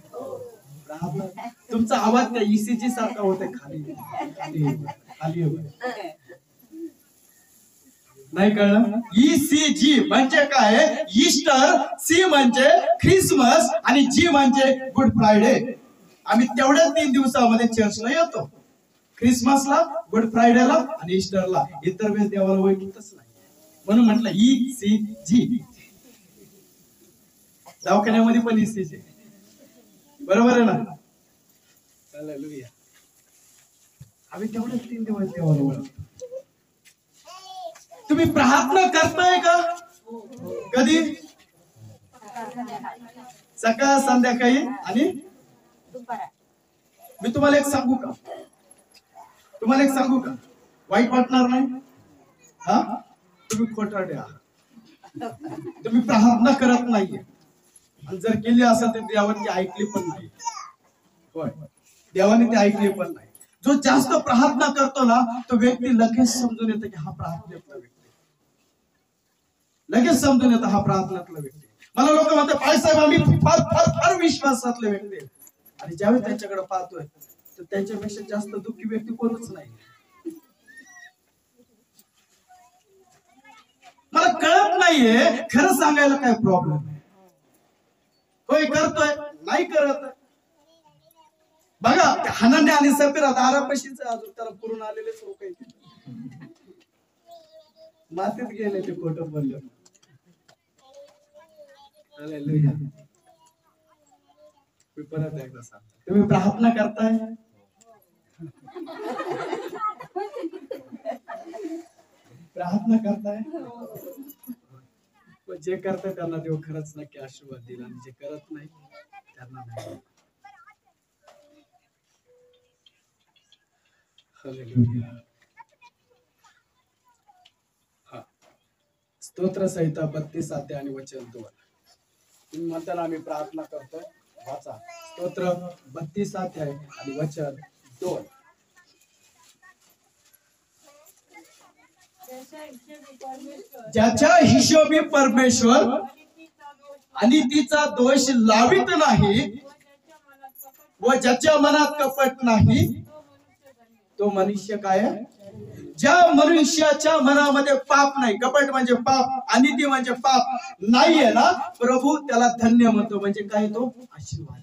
प्रार्थना. तुमचा आवाज त्या ईसीजी सारखा होते खाली खाली खाली नाही कळलं. ईसीजी म्हणजे काय? ईस्टर, सी म्हणजे ख्रिसमस आणि जी म्हणजे गुड फ्रायडे. आम्ही तेवढ्या 3 दिवसामध्ये चर्चला येतो, ख्रिसमसला, गुड फ्रायडेला आणि ईस्टरला. इतर वेळेस देवाला ओळखीतच नाही. म्हणून म्हटलं ईसीजी. दवाखान्यामध्ये पण ईसीजी, बरोबर आहे ना? हालेलुया. आम्ही तेवढ्या 3 दिवस देवाला ओळखतो. तुम्ही प्रार्थना करताय का? कधी? सकाळ, संध्याकाळी आणि मी तुम्हाला एक सांगू का? तुम्हाला एक सांगू का? वाईट वाटणार नाही? हा, तुम्ही खोटारडे आहात. तुम्ही प्रार्थना करत नाहीये, आणि जर केली असेल तर देवाने ती ऐकली पण नाही. होय, देवाने ती ऐकली पण नाही. जो जास्त प्रार्थना करतो ना तो व्यक्ती लगेच समजून येतो की हा प्रार्थनेतला व्यक्ती, लगेच समजून येतो हा प्रार्थनेतला व्यक्ती. मला लोक म्हणतात बाळासाहेब आम्ही फार फार फार विश्वासातले व्यक्ती आहेत, आणि ज्यावेळेस त्यांच्याकडे पाहतोय तर त्यांच्यापेक्षा जास्त दुःखी व्यक्ती कोणच नाही. मला कळत नाहीये खरं सांगायला काय प्रॉब्लेम आहे. होय करतोय, नाही करत. बघा हनन्या आणि सफीरा दारापाशीच अजून त्याला पुरून आलेलेच लोक आहेत. मातीत गेले ते खोटं बोलले. हालेलुया. मी परत एकदा सांगतो, तुम्ही प्रार्थना करताय, प्रार्थना करताय. जे करताय त्यांना देव खरंच नक्की आशीर्वाद दिला, आणि जे करत नाही त्यांना नाही. हालेलुया. हा, स्तोत्र संहिता 32 अध्याय आणि वचन 2. तुम्ही म्हणताना आम्ही प्रार्थना करतोय, वाचा स्तोत्र 32 अध्याय आणि वचन 2. ज्याच्या हिशोबी परमेश्वर आणि तिचा दोष लावित नाही, व ज्याच्या मनात कपट नाही तो मनुष्य काय? ज्या मनुष्याच्या मनामध्ये पाप नाही, कपट म्हणजे पाप आणि ती म्हणजे पाप नाहीये ना, प्रभू त्याला धन्य म्हणतो. म्हणजे काय? तो आशीर्वाद.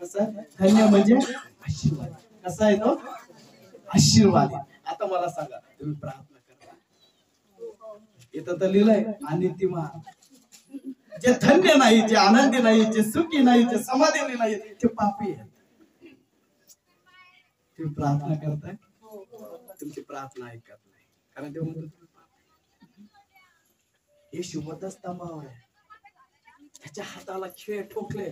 कसा? धन्य म्हणजे आशीर्वाद. कसा आहे तो? आशीर्वाद. आता मला सांगा, तुम्ही प्रार्थना करा. इथं तर लिहिलंय आणि ती मान. जे धन्य नाही, जे आनंदी नाही, जे सुखी नाही, जे समाधानी नाही ते पापी आहेत. तुम्ही प्रार्थना करताय, तुमची प्रार्थना ऐकत नाही, कारण ते म्हणतो तुम्ही पापी. येशू वधस्तंभावर आहे, त्याच्या हाताला खिळे ठोकले,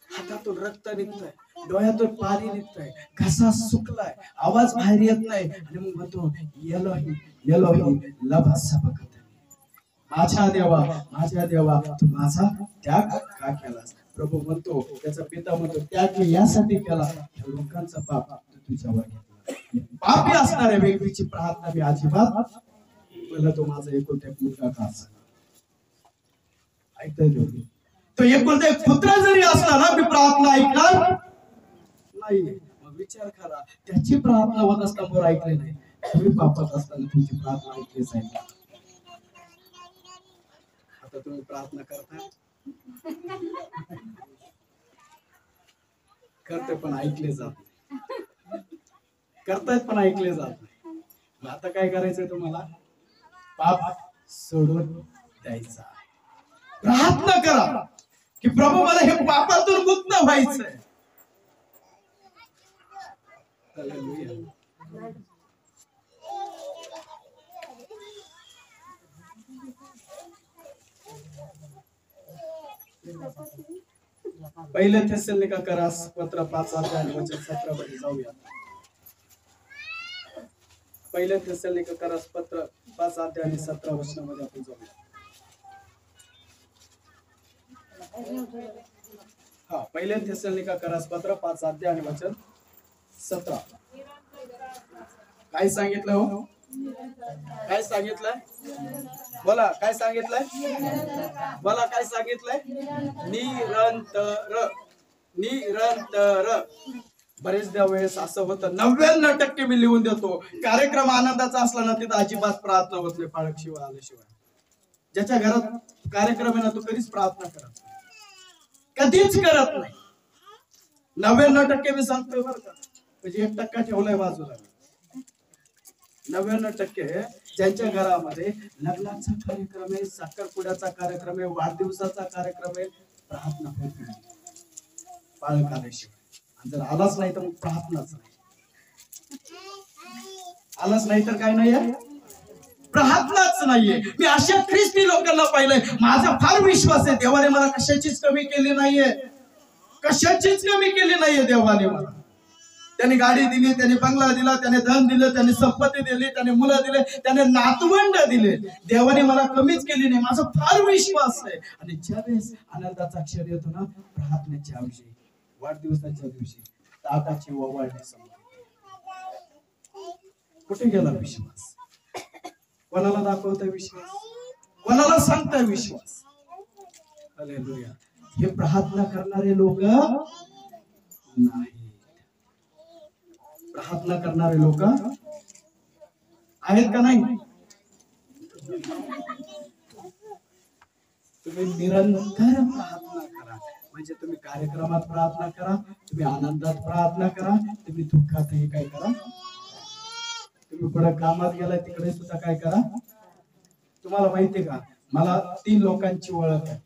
हातातून रक्त निघतंय, डोळ्यातून पाणी निघतंय, घसा सुकलाय, आवाज बाहेर येत नाही, आणि मग म्हणतो एलोही एलोही लमा सबक्तनी. माझ्या देवा तू माझा त्याग का केलास? प्रभू म्हणतो, त्याचा पिता म्हणतो त्याग मी यासाठी केला, लोकांचा पाप तू तुझ्यावर घेतला. पापी असणाऱ्या व्यक्तीची प्रार्थना मी अजिबात, पहिला तो माझा एकुलता एक मुलगा का असेना, ऐकताय तुम्ही? तो एकुलता एक पुत्र जरी असला ना, मी प्रार्थना ऐकणार नाही. मग विचार करा, त्याची प्रार्थना वधस्तंभावर ऐकली नाही, तुम्ही पापात असताना तुमची प्रार्थना ऐकलीच आहे. आता तुम्ही प्रार्थना करताय, करते पण ऐकले जात नाही, करतायत पण ऐकले जात नाही. मग आता काय करायचंय तुम्हाला? पाप सोडून द्यायचा आहे. प्रार्थना करा की प्रभू मला हे पापातून मुक्त व्हायचंय. हालेलुया. पहिले थेसलोनिका करास पत्र 5 अध्याय आणि वचन 17 मध्ये जाऊया. पहिले थेसलोनिका करास पत्र 5 अध्याय आणि 17 वचनामध्ये आपण जाऊया. हा, पहिले थेसलोनिका करास पत्र 5 अध्याय आणि वचन 17. काय सांगितलं हो? काय सांगितलंय? बोला, काय सांगितलंय? बोला, काय सांगितलंय? निरंतर. निरंतर. बरेचदा वेळेस असं होतं, 99% मी लिहून देतो, कार्यक्रम आनंदाचा असला ना तिथं अजिबात प्रार्थना होत नाही पाळक शिवाय आल्याशिवाय. ज्याच्या घरात कार्यक्रम आहे ना तो कधीच प्रार्थना करत नाही, कधीच करत नाही. 99% मी सांगतोय बरं का, म्हणजे 1% ठेवलाय बाजूला. 99% ज्यांच्या घरामध्ये लग्नाचा कार्यक्रम आहे, साखरपुड्याचा कार्यक्रम आहे, वाढदिवसाचा कार्यक्रम आहे, प्रार्थना होत नाही पाळक आल्याशिवाय. आणि जर आलाच नाही तर मग प्रार्थनाच नाही. आलाच नाही तर काय नाहीये? प्रार्थनाच नाहीये. मी अशा ख्रिस्ती लोकांना पाहिलंय, माझा फार विश्वास आहे देवाने मला कशाचीच कमी केली नाहीये, कशाचीच कमी केली नाहीये देवाने मला. त्याने गाडी दिली, त्याने बंगला दिला, त्याने धन दिलं, त्याने संपत्ती दिली, त्याने मुलं दिले, त्याने नातवंड दिले. देवाने मला कमीच केली नाही, माझा फार विश्वास आहे. आणि ज्यावेळेस आनंदाचा अक्षर येतो ना प्रार्थनेच्या दिवशी, वाढदिवसाच्या दिवशी, ताटाची ओवाळणी समोर, कुठे गेला विश्वास? कोणाला दाखवता विश्वास? कोणाला सांगता विश्वास? हालेलुया. हे प्रार्थना करणारे लोक नाही. प्रार्थना करणारे लोक आहेत का नाही? तुम्ही निरंतर प्रार्थना करा. म्हणजे तुम्ही कार्यक्रमात प्रार्थना करा, तुम्ही आनंदात प्रार्थना करा, तुम्ही दुःखातही काय करा, तुम्ही पुढे कामात गेलाय तिकडे सुद्धा काय करा. तुम्हाला माहितीये का, मला 3 लोकांची ओळख आहे,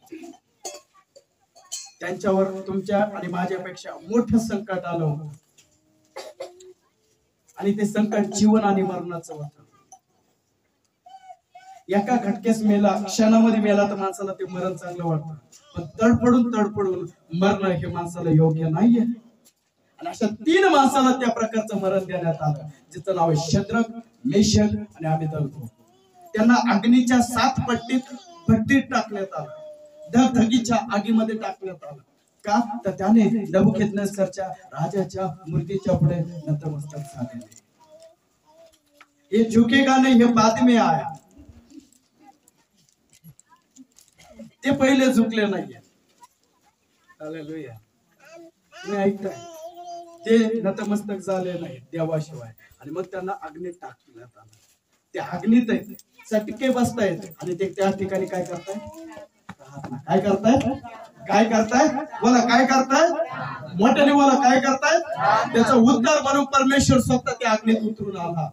त्यांच्यावर तुमच्या आणि माझ्यापेक्षा मोठं संकट आलं होतं. आणि ते संकट जीवन आणि मरणाचं होतं. एका खटक्यास मेला, क्षणामध्ये मेला तर माणसाला ते मरण चांगलं वाटतं, पण तडफडून मरणं हे माणसाला योग्य नाहीये. आणि अशा 3 माणसाला त्या प्रकारचं मरण देण्यात आलं, जिचं नाव आहे शद्रक, मेशक आणि अबेदनगो. त्यांना अग्नीच्या 7 भट्टीत टाकण्यात आलं, धगधगीच्या आगीमध्ये टाकण्यात आलं. का? तर त्याने नबुकदनेस्सरच्या राजाच्या मूर्तीच्या पुढे नतमस्तक झालेले. हे झुकेगा नहीं, हे बाद में आया. ते पहिले झुकले नाहीये. हालेलुया. तुम्ही ऐकताय? ते नतमस्तक झाले नाही देवाशिवाय. आणि मग त्यांना अग्नीत टाकण्यात आलं. त्या अग्नीत चटके बसतायत आणि ते त्या ठिकाणी काय करतायत? काय करतायत? काय करतायत? बोला, काय करतायत? मोठ्याने बोला, काय करतायत? त्याचं उत्तर म्हणून परमेश्वर स्वतः त्या अग्नीत उतरून आला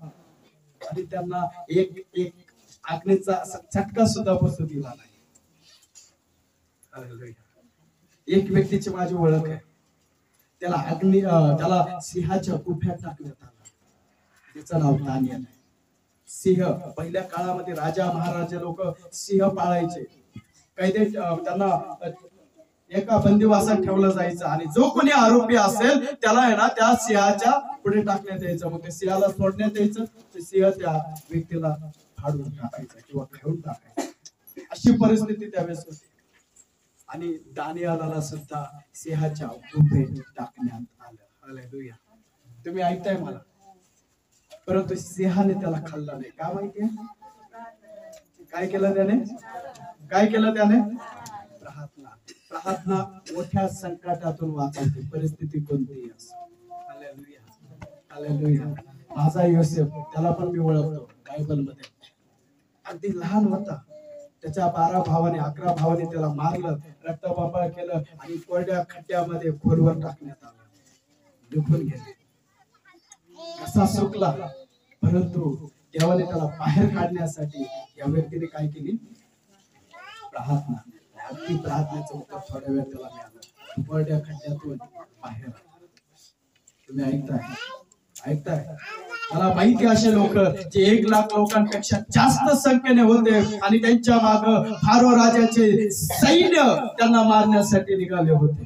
आणि त्यांना एक अग्नीचा चटका सुद्धा बसू दिला नाही. एक व्यक्तीची माझी ओळख आहे, त्याला सिंहाच्या गुफ्यात टाकण्यात आलं. त्याचं नाव दानियल आहे. सिंह, पहिल्या काळामध्ये राजा महाराजा लोक सिंह पाळायचे. कैदे त्यांना एका बंदिवासात ठेवलं जायचं आणि जो कोणी आरोपी असेल त्याला आहे ना त्या सिंहाच्या पुढे टाकण्यात यायचं. मग ते सिंहाला सोडण्यात यायचं, ते सिंह त्या व्यक्तीला फाडून टाकायचा किंवा खाऊन टाकायचा. अशी परिस्थिती त्यावेळेस होती. आणि दानियाला सुद्धा सिंहाच्या गुफेत टाकण्यात आलं. हालेलुया. तुम्ही ऐकताय मला? परंतु सिंहाने त्याला खाल्ला नाही. का माहितीये? काय केलं त्याने? काय केलं त्याने? प्रार्थना मोठ्या संकटातून वाचवते, परिस्थिती कोणतीही असो. हालेलुया. हालेलुया. माझा योसेफ, त्याला पण मी ओळखतो बायबल मध्ये. अगदी लहान होता, त्याच्या 12 भावाने 11 भावाने त्याला मारलं, रक्तपापा केलं आणि कोरड्या खड्ड्यामध्ये खोलवर टाकण्यात आलं, डुबून गेले. कसा सुकला, परंतु देवाने त्याला बाहेर काढण्यासाठी या व्यक्तीने काय केली? प्रार्थना. अगदी प्रार्थनेचं उत्तर थोड्या वेळ त्याला मिळालं, कोरड्या खड्ड्यातून बाहेर. तुम्ही ऐकताय? ऐकताय? मला माहिती असे लोक जे 1,00,000 लोकांपेक्षा जास्त संख्येने होते आणि त्यांच्या माग फारो राजाचे सैन्य त्यांना मारण्यासाठी निघाले होते.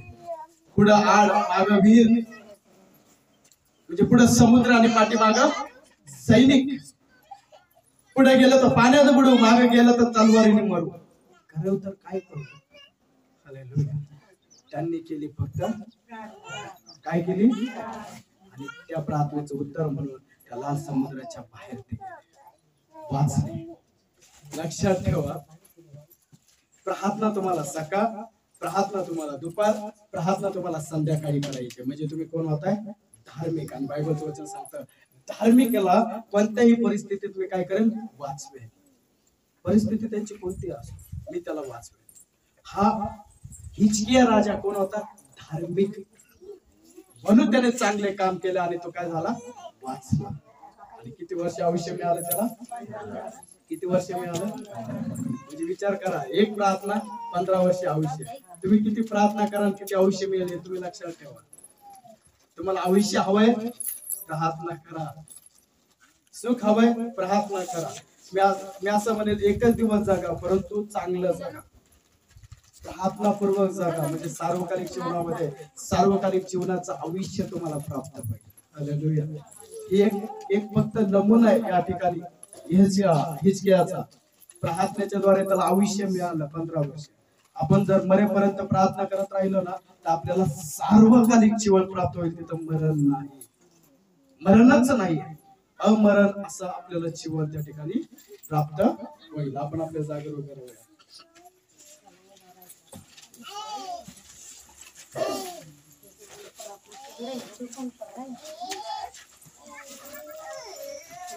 पुढं आड माग वीर म्हणजे पुढे समुद्र आणि पाठीमाग सैनिक. पुढे गेलं तर पाण्यात बुडू, मागे गेलं तर तलवारीने मरू. खरं तर काय करू? हालेलुया. त्यांनी केली फक्त काय केली आणि त्या प्रार्थनेचं उत्तर म्हणून त्या लाल समुद्राच्या बाहेर ते वाचले. लक्षात ठेवा, प्रार्थना तुम्हाला सकाळ, प्रार्थना तुम्हाला दुपार, प्रार्थना तुम्हाला संध्याकाळी करायची. म्हणजे तुम्ही कोण होताय? धार्मिक. आणि बायबलचं वचन सांगतं धार्मिकला कोणत्याही परिस्थितीत मी काय करेन? वाचवे. परिस्थिती त्यांची कोणती असो, मी त्याला वाचवे. हा हिजकिया राजा कोण होता? धार्मिक. म्हणून त्याने चांगले काम केले आणि तो काय झाला? वाचला. आणि किती वर्ष आयुष्य मिळालं त्याला? किती वर्ष मिळालं? म्हणजे विचार करा, एक प्रार्थना 15 वर्ष आयुष्य. तुम्ही किती प्रार्थना कराल किती आयुष्य मिळेल हे तुम्ही लक्षात ठेवा. तुम्हाला आयुष्य हवंय? प्रार्थना करा. सुख हवंय? प्रार्थना करा. मी असं म्हणेल एकच दिवस जगा, परंतु चांगलं जगा, प्रार्थनापूर्वक जगा. म्हणजे सार्वकालिक जीवनामध्ये सार्वकालिक जीवनाचं आयुष्य तुम्हाला प्राप्त होईल. हालेलुया. एक फक्त नमुना आहे या ठिकाणी हिजकियाचा. प्रार्थनेच्या द्वारे त्याला आयुष्य मिळालं 15 वर्ष. आपण जर मरेपर्यंत प्रार्थना करत राहिलो ना तर आपल्याला सार्वकालिक जीवन प्राप्त होईल. तिथं मरण नाही, मरणच नाही, अमरण असं आपल्याला जीवन त्या ठिकाणी प्राप्त होईल. आपण आपल्या जागेवर उभे राहूया.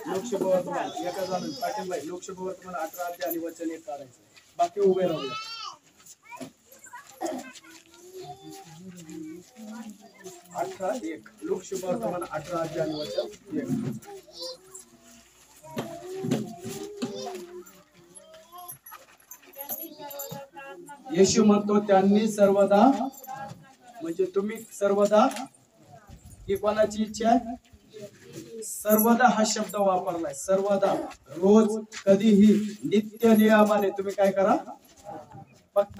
लोकसभेवर तुम्हाला एका झालं पाटील भाई, लोकसभेवर तुम्हाला 18 अध्याय आणि वचन 1 काढायचं. बाकी उभे राहूया. 18:1 लोकसभेवर तुम्हाला 18 अध्याय आणि वचन 1. येशू म्हणतो त्यांनी सर्वदा, म्हणजे तुम्ही सर्वदा, ही कोणाची इच्छा आहे? सर्वदा हा शब्द वापरलाय. सर्वदा, रोज, कधीही, नित्य नियमाने तुम्ही काय करा? फक्त